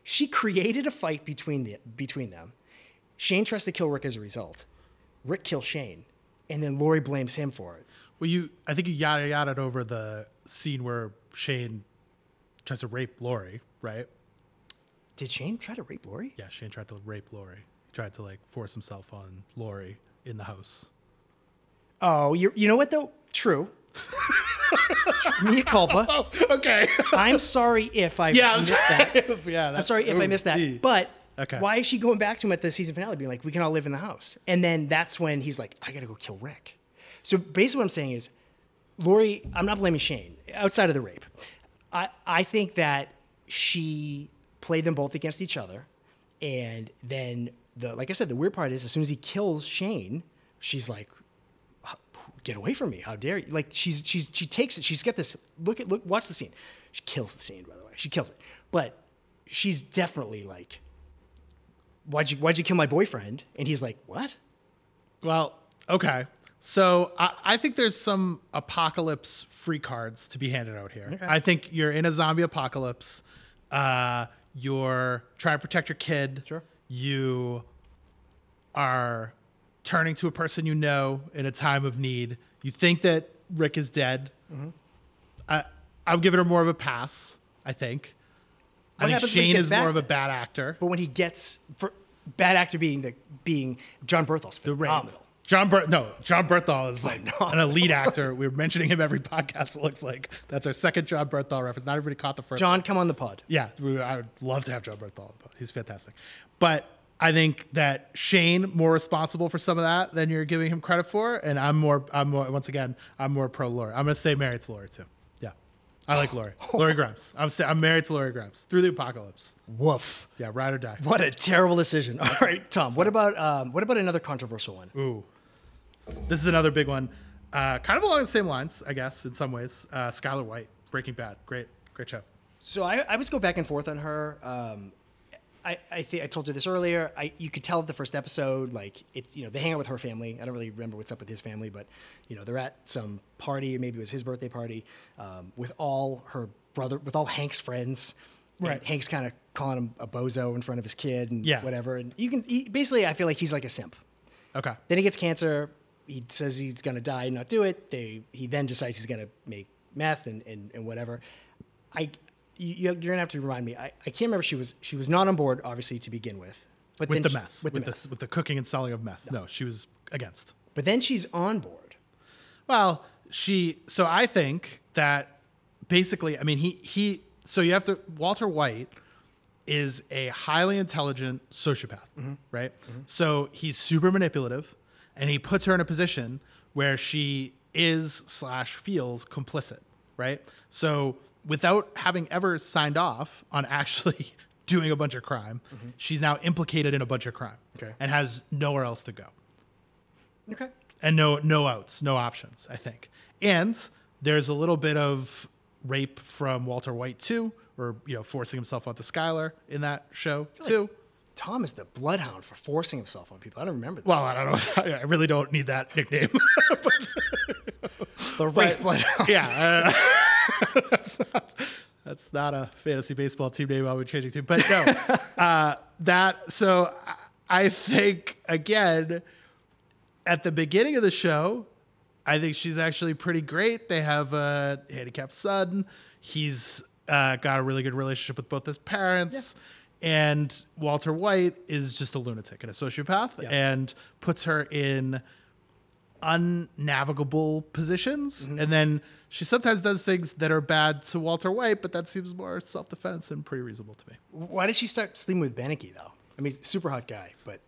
She created a fight between them. Shane tries to kill Rick as a result. Rick kills Shane, and then Laurie blames him for it. Well, I think you yada over the scene where Shane tries to rape Laurie, right? Did Shane try to rape Laurie? Yeah, Shane tried to rape Laurie. He tried to like force himself on Laurie in the house. Oh, you know what though? True. Mea culpa. Oh, okay. I'm sorry if I missed that. Yeah, I'm sorry if I missed that. But Okay. why is she going back to him at the season finale being like, we can all live in the house? And then that's when he's like, I got to go kill Rick. So basically what I'm saying is, Laurie, I'm not blaming Shane outside of the rape. I think that she played them both against each other. And then like I said, the weird part is as soon as he kills Shane, she's like, get away from me. How dare you? Like she takes it. She's got this, look, watch the scene. She kills the scene, by the way. She kills it. But she's definitely like, why'd you kill my boyfriend? And he's like, what? Well, okay. So I think there's some apocalypse free cards to be handed out here. Okay. I think you're in a zombie apocalypse. You're trying to protect your kid. Sure. You are turning to a person you know in a time of need. You think that Rick is dead. Mm-hmm. I'm giving her more of a pass, I think. What I think happens when he Shane gets is back more of a then? bad actor. But when he gets, for bad actor being John Berthol's The rape. phenomenal. John Berthal is like an elite actor. We're mentioning him every podcast. It looks like that's our second John Berthal reference. Not everybody caught the first. John, come on the pod. Yeah, I would love to have John Berthal on the pod. He's fantastic. But I think that Shane more responsible for some of that than you're giving him credit for, and I'm more once again I'm more pro Lori. I'm gonna say married to Lori too. Yeah, I like Lori. Lori Grimes. I'm married to Lori Grimes through the apocalypse. Woof. Yeah, ride or die. What a terrible decision. All right, Tom. What about another controversial one? Ooh, this is another big one. Kind of along the same lines, I guess, in some ways. Skylar White, Breaking Bad, great show. So I was go back and forth on her. I think I told you this earlier. You could tell the first episode, like they hang out with her family. I don't really remember what's up with his family, but they're at some party, maybe it was his birthday party, with all Hank's friends. Right. And Hank's kind of calling him a bozo in front of his kid and Yeah. whatever. And basically, I feel like he's like a simp. Okay. Then he gets cancer. He says he's going to die and not do it. He then decides he's going to make meth and whatever. You're going to have to remind me. I can't remember. She was not on board, obviously, to begin with. But With then the meth. With the cooking and selling of meth. No, she was against. But then she's on board. Well, so I think that basically, I mean, so you have to, Walter White is a highly intelligent sociopath, right? Mm-hmm. So he's super manipulative, and he puts her in a position where she is/feels complicit, right? So without having ever signed off on actually doing a bunch of crime, she's now implicated in a bunch of crime and has nowhere else to go. Okay. And no outs, no options, I think. And there's a little bit of rape from Walter White too, or forcing himself onto Skylar in that show too. Like Tom is the bloodhound for forcing himself on people. I don't remember that. Well, I don't know. I really don't need that nickname. The rape bloodhound. Yeah. That's not a fantasy baseball team name I'll be changing to. But no, so I think, again, at the beginning of the show, I think she's actually pretty great. They have a handicapped son. He's got a really good relationship with both his parents. Yeah. And Walter White is just a lunatic and a sociopath and puts her in unnavigable positions. Mm-hmm. And then she sometimes does things that are bad to Walter White, but that seems more self-defense and pretty reasonable to me. Why did she start sleeping with Beneke, though? I mean, super hot guy, but...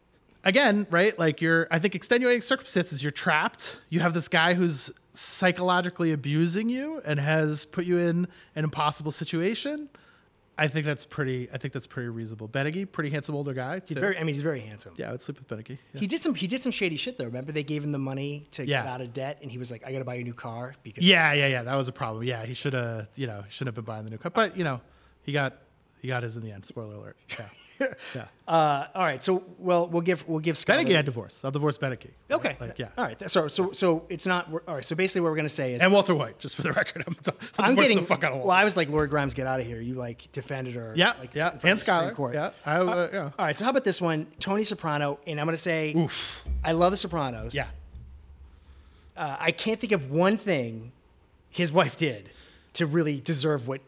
Again, right? Like I think extenuating circumstances, you're trapped. You have this guy who's psychologically abusing you and has put you in an impossible situation. I think that's pretty reasonable. Beneke, pretty handsome older guy. He's very handsome. Yeah, I would sleep with Beneke. Yeah. He did some shady shit though. Remember they gave him the money to get out of debt, and he was like, "I got to buy a new car." Because that was a problem. Yeah, he should have shouldn't have been buying the new car, but he got his in the end. Spoiler alert. Yeah. Yeah. All right. So we'll give Skylar... Beneke had divorce. I'll divorce Beneke. Okay. All right. So it's not all right. So basically, what we're gonna say is, and Walter White, just for the record, I'm getting the fuck out of Walter. Well, I was like, Lori Grimes, get out of here. You like defended her. Yeah. Like, yeah. And Skylar. Yeah. All right. So how about this one, Tony Soprano? And I'm gonna say, oof. I love The Sopranos. Yeah. I can't think of one thing his wife did to really deserve what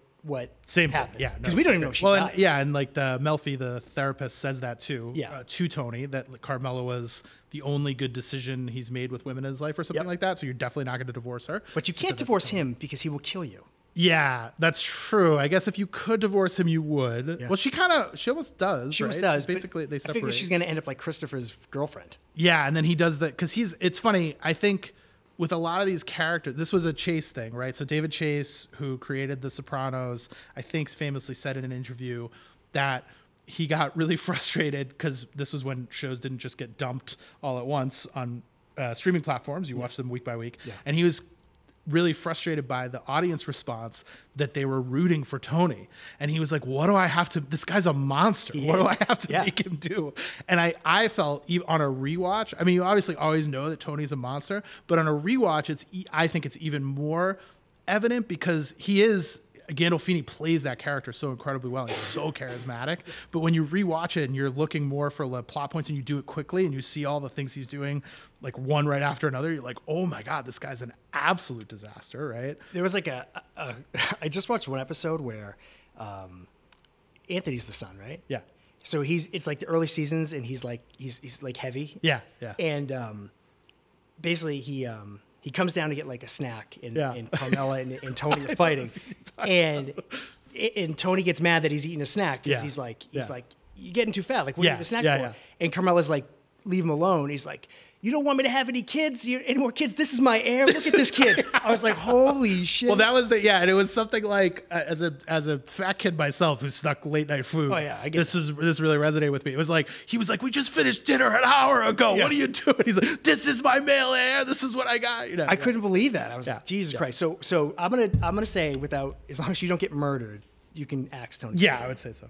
same happened. Yeah, because we don't even know if she died. And like Melfi, the therapist, says that too. Yeah. To Tony, that Carmela was the only good decision he's made with women in his life, or something like that. So you're definitely not going to divorce her. But you can't divorce him because he will kill you. Yeah, that's true. I guess if you could divorce him, you would. Yeah. Well, she almost does. She almost right? does. Basically, they separate. I think she's going to end up like Christopher's girlfriend. Yeah, and then he does that because it's funny. I think with a lot of these characters, this was a Chase thing, right? So David Chase, who created The Sopranos, I think famously said in an interview that he got really frustrated because this was when shows didn't just get dumped all at once on streaming platforms. You watch them week by week. Yeah. And he was really frustrated by the audience response that they were rooting for Tony. And he was like, what do I have to, this guy's a monster. What do I have to make him do? And I felt on a rewatch, I mean, you obviously always know that Tony's a monster, but on a rewatch, I think it's even more evident because Gandolfini plays that character so incredibly well. He's so charismatic. But when you rewatch it and you're looking more for the plot points and you do it quickly and you see all the things he's doing, like one right after another, you're like, oh my God, this guy's an absolute disaster, right? There was like I just watched one episode where Anthony's the son, right? Yeah. So it's like the early seasons and he's like heavy. Yeah, yeah. And basically he comes down to get like a snack, and, Yeah. and Carmella and Tony are fighting, and Tony gets mad that he's eating a snack because Yeah. he's like Yeah. you're getting too fat. Like, what are you Yeah. eating the snack Yeah, for? yeah. And Carmella's like, leave him alone. He's like, you don't want me to have any kids? Any more kids? This is my heir. Look at this kid. I was like, holy shit. Well, that was and it was something like as a fat kid myself who snuck late night food. Oh, yeah, I get this really resonated with me. It was like he was like, we just finished dinner an hour ago. Yeah. What are you doing? He's like, this is my male heir. This is what I got. You know, I couldn't believe that. I was Yeah. like, Jesus Yeah. Christ. So I'm gonna say, without, as long as you don't get murdered, you can axe Tony. Yeah, I would say so.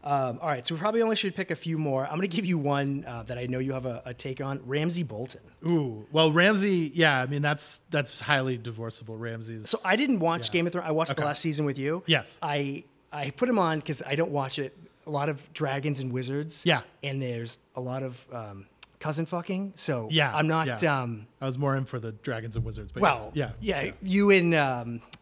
All right, so we probably only should pick a few more. I'm going to give you one that I know you have a take on. Ramsey Bolton. Ooh, well, Ramsey. Yeah, I mean that's highly divorceable. Ramsey's. So I didn't watch Yeah. Game of Thrones. I watched Okay. the last season with you. Yes. I put him on because I don't watch it. A lot of dragons and wizards. Yeah. And there's a lot of cousin fucking. So Yeah, I'm not. yeah. I was more in for the Dragons and Wizards. But Well, yeah. You and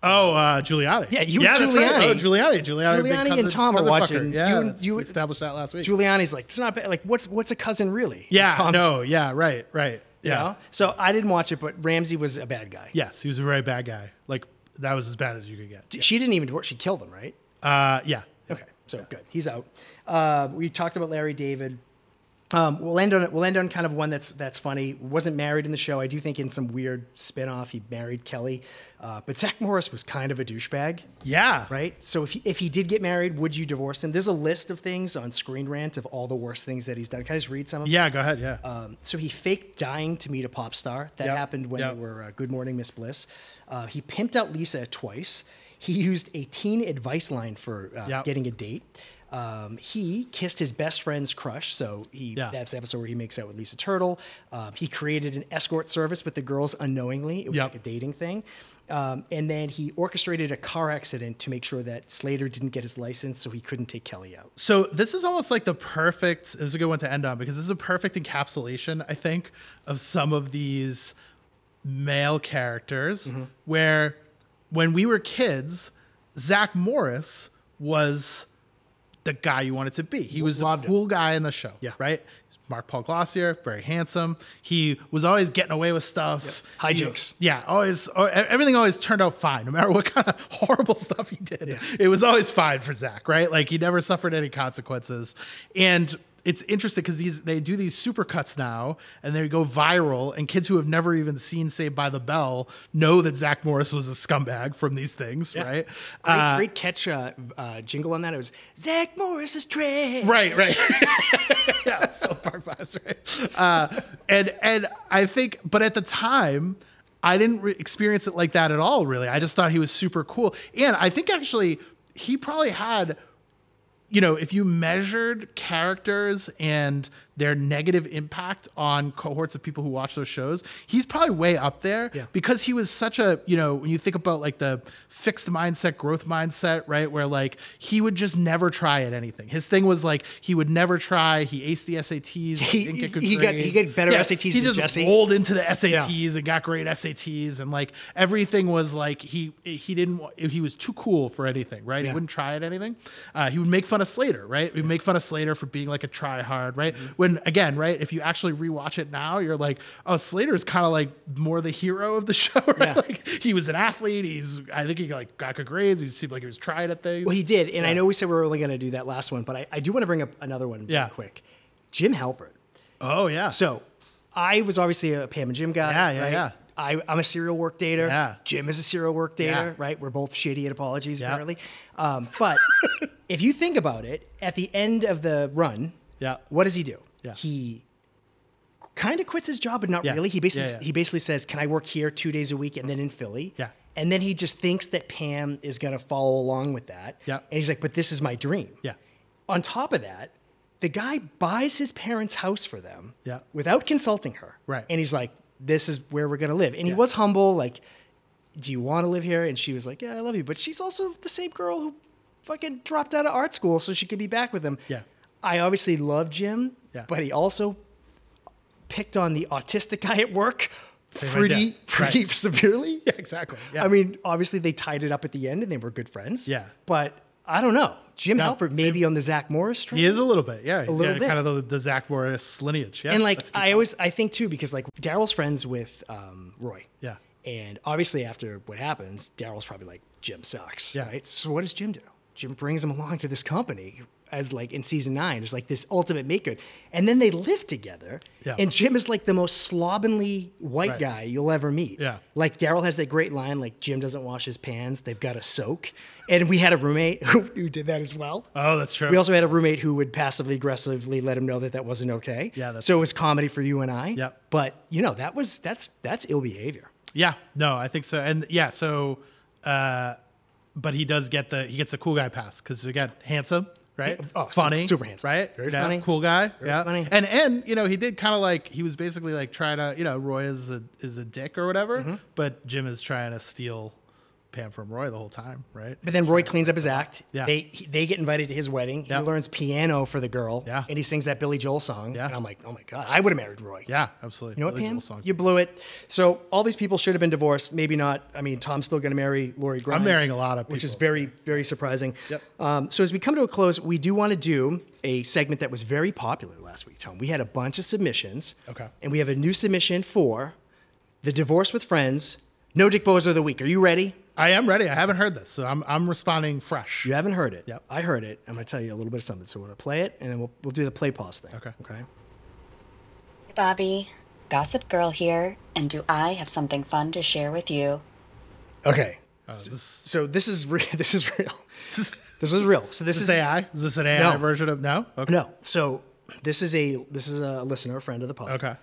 Giuliani. Yeah, you and that's right. Giuliani. Oh, Giuliani. big Giuliani and Tom are cousin watching. fucker. Yeah, You we established that last week. Giuliani's like, it's not bad. Like, what's a cousin really? Yeah, Tom's- no, yeah, right. You Yeah. know? So I didn't watch it, but Ramsey was a bad guy. Yes, he was a very bad guy. Like, that was as bad as you could get. She didn't even divorce. She killed him, right? Yeah. Okay, so good. He's out. We talked about Larry David. We'll end on kind of one that's funny. Wasn't married in the show. I do think in some weird spinoff he married Kelly, but Zach Morris was kind of a douchebag, Yeah. right? So if he did get married, would you divorce him? There's a list of things on Screen Rant of all the worst things that he's done. Can I just read some of them? Yeah, go ahead. Yeah. So he faked dying to meet a pop star. That Yep, happened when yep. they were Good Morning Miss Bliss. He pimped out Lisa twice. He used a teen advice line for Yep. getting a date. He kissed his best friend's crush. So Yeah. that's the episode where he makes out with Lisa Turtle. He created an escort service with the girls unknowingly. It was Yep. like a dating thing. And then he orchestrated a car accident to make sure that Slater didn't get his license, so he couldn't take Kelly out. So this is almost like this is a good one to end on because this is a perfect encapsulation, I think, of some of these male characters Mm-hmm. where when we were kids, Zach Morris was the guy you wanted to be. He was the Loved him. cool guy in the show, Yeah. right? Mark Paul Glossier, very handsome. He was always getting away with stuff. Hijinks. Everything always turned out fine, no matter what kind of horrible stuff he did. It was always fine for Zach, right? Like he never suffered any consequences. And it's interesting because they do these supercuts now and they go viral, and kids who have never even seen Saved by the Bell know that Zach Morris was a scumbag from these things, right? Great catch jingle on that. It was Zach Morris's train. Right. Yeah, South Park vibes, right? And I think, but at the time, I didn't experience it like that at all, really. I just thought he was super cool. And I think actually he probably had, if you measured characters and their negative impact on cohorts of people who watch those shows, he's probably way up there because he was such a, when you think about like the fixed mindset, growth mindset, right? Where like he would just never try at anything. His thing was like, he would never try. He aced the SATs. He got better SATs He than just Jesse. rolled into the SATs and got great SATs. And like everything was like, he was too cool for anything, right? He wouldn't try at anything. He would make fun of Slater, right? He would make fun of Slater for being like a try hard, right? When again, right, if you actually rewatch it now, you're like, oh, Slater's kind of like more the hero of the show, right? Yeah. Like he was an athlete. I think he like got good grades. He seemed like he was trying at things. Well, he did, and I know we said we were only going to do that last one, but I do want to bring up another one real quick. Jim Halpert. Oh yeah. So I was obviously a Pam and Jim guy. Yeah. I'm a serial work dater. Yeah. Jim is a serial work dater, Yeah. right? We're both shitty at apologies, apparently. But if you think about it, at the end of the run, what does he do? Yeah. He kind of quits his job, but not Yeah. really. He basically Yeah. says, "Can I work here 2 days a week and then in Philly?" Yeah. And then he just thinks that Pam is going to follow along with that. Yeah. And he's like, "But this is my dream." Yeah. On top of that, the guy buys his parents' house for them Yeah. without consulting her. Right. And he's like, "This is where we're going to live." And he Yeah. was humble, like, "Do you want to live here?" And she was like, "Yeah, I love you." But she's also the same girl who fucking dropped out of art school so she could be back with him. Yeah. I obviously love Jim, Yeah. but he also picked on the autistic guy at work Same pretty idea. Right. severely. Yeah, exactly. Yeah. I mean, obviously they tied it up at the end and they were good friends. Yeah. But I don't know. Jim Yeah, Halpert may be on the Zach Morris train. He is a little bit. Yeah. He's little got bit. kind of the Zach Morris lineage. Yeah. And like that's a good point. I think too, because like Daryl's friends with Roy. Yeah. And obviously after what happens, Daryl's probably like, Jim sucks. Yeah. Right. So what does Jim do? Jim brings him along to this company as like in season 9. There's like this ultimate make good. And then they live together. Yeah. And Jim is like the most slovenly white Right. guy you'll ever meet. Yeah. Like Daryl has that great line, like Jim doesn't wash his pans. They've got to soak. And we had a roommate who did that as well. Oh, that's true. We also had a roommate who would passively aggressively let him know that that wasn't okay. Yeah, that's so it was comedy for you and I. Yep. But you know, that's ill behavior. Yeah, no, I think so. And yeah, so, but he gets the cool guy pass because again, handsome, right? Oh, funny, super handsome. right? Very Yeah, funny. cool guy. Yeah, funny. And you know, he did kind of like he was basically like trying to, you know, Roy is a dick or whatever, Mm-hmm. but Jim is trying to steal Pam from Roy the whole time, right? But then Roy cleans up his act. Yeah. They get invited to his wedding. Yep. He learns piano for the girl. Yeah. And he sings that Billy Joel song. Yeah. And I'm like, oh my God, I would have married Roy. Yeah, absolutely. You know what, Billy Pam? Joel songs. You blew it. So all these people should have been divorced. Maybe not. I mean, Tom's still going to marry Lori Grimes. I'm marrying a lot of which is people. very, very surprising. Yep. So as we come to a close, we do want to do a segment that was very popular last week, Tom. We had a bunch of submissions. Okay. And we have a new submission for the Divorce with Friends, No Dick Bozo of the Week. Are you ready? I am ready. I haven't heard this, so I'm responding fresh. You haven't heard it. Yep. I heard it. I'm going to tell you a little bit of something. So we're going to play it, and then we'll do the play pause thing. Okay. Okay. Hey, Bobby, Gossip Girl here, and do I have something fun to share with you? Okay. This So this is real. This is real. This is real. So this is is AI. Is this an AI No. version of no? Okay. No. So this is a listener, a friend of the pod. Okay.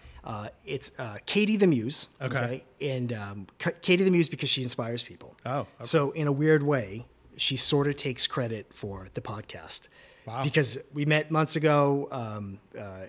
It's Katie the Muse. Okay. And Katie the Muse because she inspires people. Oh, okay. So in a weird way, she sort of takes credit for the podcast. Wow. Because we met months ago,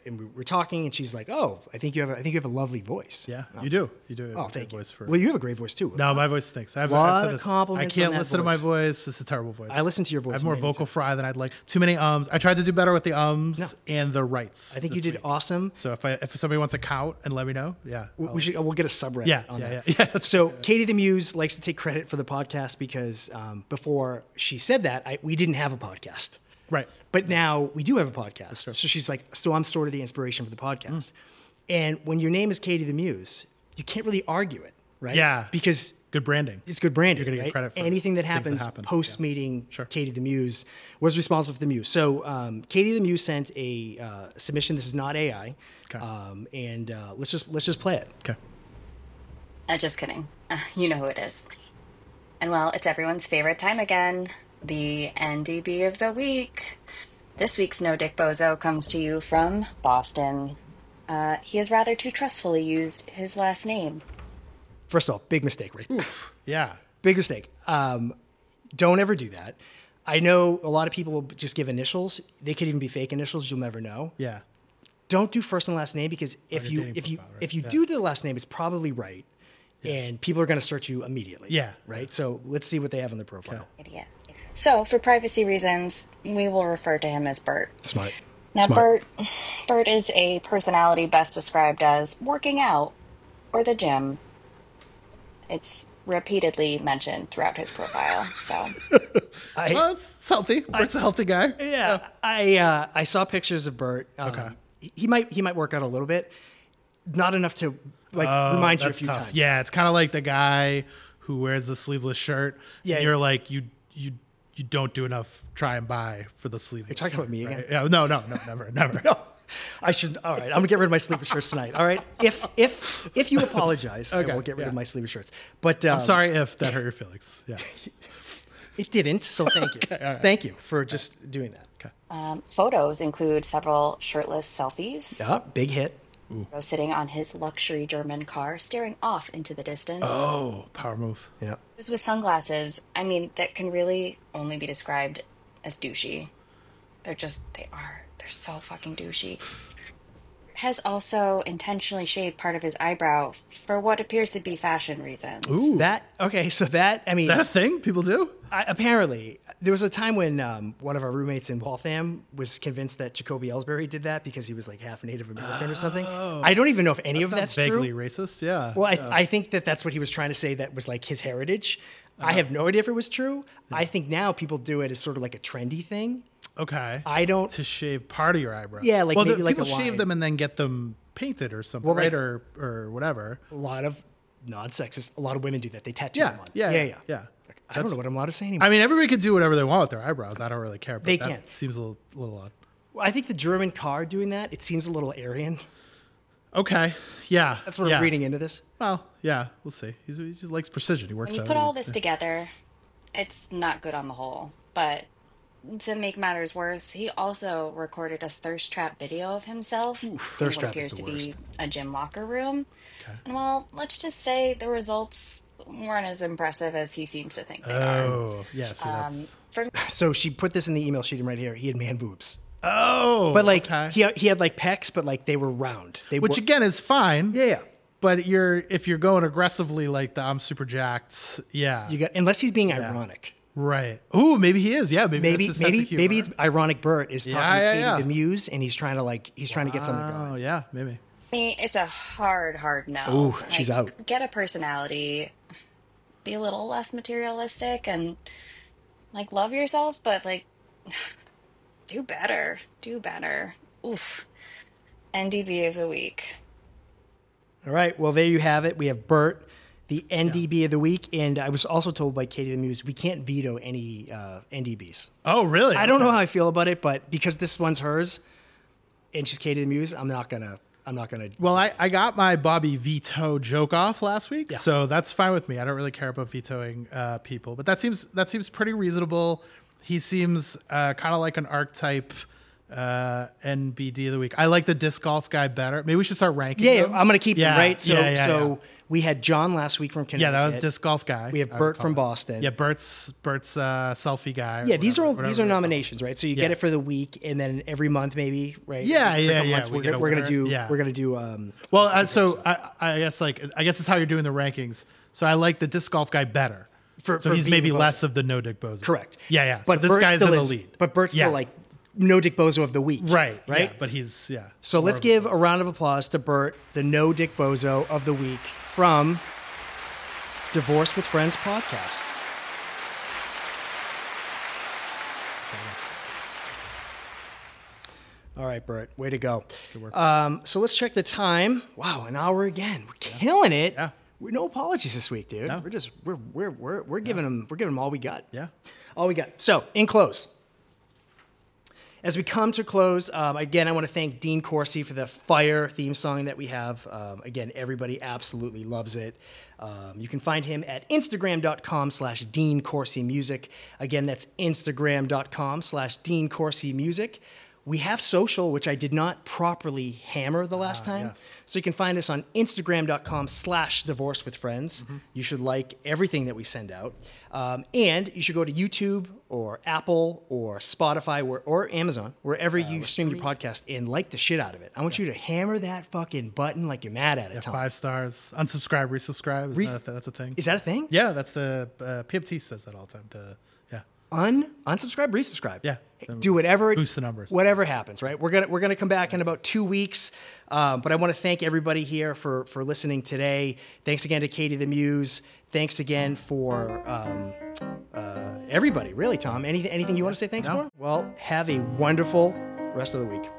and we were talking, and she's like, "Oh, I think you have a lovely voice." Yeah, Oh. you do. You do. Have Oh, a good thank you. voice for. Well, you have a great voice too. No, my voice stinks. I've Lot said of this. compliments I can't on that listen to my voice. voice. This is a terrible voice. I listen to your voice I have more many vocal times. fry than I'd like. Too many ums. I tried to do better with the ums No. and the rights. I think you this did week. awesome. So if somebody wants to count and let me know, yeah. We'll get a subreddit Yeah, on yeah, that. yeah. That's So Katie the Muse likes to take credit for the podcast because before she said that, we didn't have a podcast. Right. But now we do have a podcast. So she's like, so I'm sort of the inspiration for the podcast. And when your name is Katie the Muse, you can't really argue it, right? Yeah. Because Good branding. it's good branding. You're gonna get right? credit for anything that things that happens happen. post Yeah. meeting. Sure. Katie the Muse was responsible for the Muse. So Katie the Muse sent a submission. This is not AI. Okay. And let's just play it. Okay. Just kidding. You know who it is. And well, it's everyone's favorite time again, the NDB of the week. This week's No Dick Bozo comes to you from Boston. He has rather too trustfully used his last name. First of all, big mistake right there. Yeah. Big mistake. Don't ever do that. I know a lot of people will just give initials. They could even be fake initials. You'll never know. Yeah. Don't do first and last name because if your you dating profile, right? if you Yeah. do the last name, it's probably right, and people are going to search you immediately. Yeah. Right. So let's see what they have on their profile. Idiot. So, for privacy reasons, we will refer to him as Bert. Smart. Now, Smart. Bert is a personality best described as working out or the gym. It's repeatedly mentioned throughout his profile. So, Well, it's healthy. Bert's a healthy guy. Yeah. I saw pictures of Bert. Okay. He might work out a little bit, not enough to remind you a That's few tough. times. Yeah, it's kind of like the guy who wears the sleeveless shirt. Yeah, and you're yeah. like you don't do enough try and buy for the sleeveless. You're talking about me right? again? Yeah, no, never. No, I should. All right, I'm gonna get rid of my sleeveless shirts tonight. All right, if you apologize, Okay, I will get rid yeah. of my sleeveless shirts. But I'm sorry if that hurt your feelings. Yeah. it didn't. So thank you. all right. Thank you for just doing that. photos include several shirtless selfies. Yeah, big hit. Sitting on his luxury German car, staring off into the distance. Oh, power move. Yeah. Those with sunglasses, I mean, that can really only be described as douchey. They're so fucking douchey. Has also intentionally shaved part of his eyebrow for what appears to be fashion reasons. Ooh, That okay. So that I mean, that a thing people do? apparently there was a time when one of our roommates in Waltham was convinced that Jacoby Ellsbury did that because he was like half Native American or something. I don't even know if any of that's vaguely true. racist. Yeah. Well, I think that's what he was trying to say. That was like his heritage. I have no idea if it was true. I think now people do it as sort of like a trendy thing. Okay. I don't. To shave part of your eyebrow. Yeah, like well, maybe like a people shave line. them and then get them painted or something, Well, right? like- Or whatever. A lot of non-sexist. A lot of women do that. They tattoo Yeah, them on. yeah. I don't know what I'm allowed to say anymore. I mean, everybody can do whatever they want with their eyebrows. I don't really care. But They that can. Seems a little odd. I think the German car doing that, it seems a little Aryan. Okay. Yeah. That's what yeah. I'm reading into this. Well, yeah. We'll see. He just likes precision. He works When you out. put all this together, it's not good on the whole. But to make matters worse, he also recorded a thirst trap video of himself in thirst what trap is appears the to worst. be a gym locker room. And well, let's just say the results weren't as impressive as he seems to think they are. Oh, yeah. See, that's. For So she put this in the email sheet right here. He had man boobs. Oh. But like okay. he had like pecs, but like they were round. They Which were, again is fine. yeah. But if you're going aggressively like the I'm super jacked, yeah. You got unless he's being ironic. Right. Ooh, maybe he is. Yeah, maybe that's his sense of humor. Maybe it's ironic. Bert is talking Yeah, to yeah, Katie yeah. the Muse, and he's trying to get something Oh, going. yeah, maybe. me, it's a hard no. Ooh, she's out. Get a personality, be a little less materialistic, and like love yourself, but like do better. Oof. NDB of the week. All right. Well, there you have it. We have Bert, the NDB of the week, and I was also told by Katie the Muse we can't veto any NDBs. Oh, really? I don't know how I feel about it, but because this one's hers, and she's Katie the Muse, I'm not gonna. Well, I got my Bobby veto joke off last week, so that's fine with me. I don't really care about vetoing people, but that seems pretty reasonable. He seems kind of like an archetype NBD of the week. I like the disc golf guy better. Maybe we should start ranking. Yeah, them. I'm gonna keep them right. So, yeah. we had John last week from Connecticut. Yeah, that was disc golf guy. We have I Bert recall from it. Boston. Yeah, Bert's selfie guy. Yeah, these are whatever. nominations, right? So you get it for the week, and then every month, maybe, right? Yeah, Every yeah, couple yeah. months, We we're get a gonna do. winner. Yeah. We're gonna do. Well, so I guess it's how you're doing the rankings. So I like the disc golf guy better. So for he's being maybe the most- less of the no dick bozo. Correct. Yeah. But so this Bert guy's in still the is- lead. But Bert's Yeah. still like no dick bozo of the week. Right. Right. Yeah, but he's So more let's of give a round of applause to Bert, the no dick bozo of the week from Divorce with Friends podcast. All right, Bert, way to go. Good work. So let's check the time. Wow, an hour again. We're killing it. Yeah. No apologies this week, dude. No. We're giving them all we got. Yeah. All we got. So in close. As we come to close, again, I want to thank Dean Corsi for the fire theme song that we have. Again, everybody absolutely loves it. You can find him at Instagram.com/Dean Corsi Music. Again, that's Instagram.com/Dean Corsi Music. We have social, which I did not properly hammer the last time. Yes. So you can find us on Instagram.com/Divorce with Friends. You should like everything that we send out. And you should go to YouTube or Apple or Spotify or Amazon, wherever you stream your podcast, and like the shit out of it. I want you to hammer that fucking button like you're mad at it, Tom. 5 stars. Unsubscribe, resubscribe. That's a thing. Is that a thing? Yeah, that's the PMT says that all the time. Unsubscribe, resubscribe. Yeah. Do whatever. Boost the numbers. Whatever happens, right? We're gonna come back in about 2 weeks. But I want to thank everybody here for listening today. Thanks again to Katie the Muse. Thanks again for everybody, really, Tom. Anything you want to say thanks for? Well, have a wonderful rest of the week.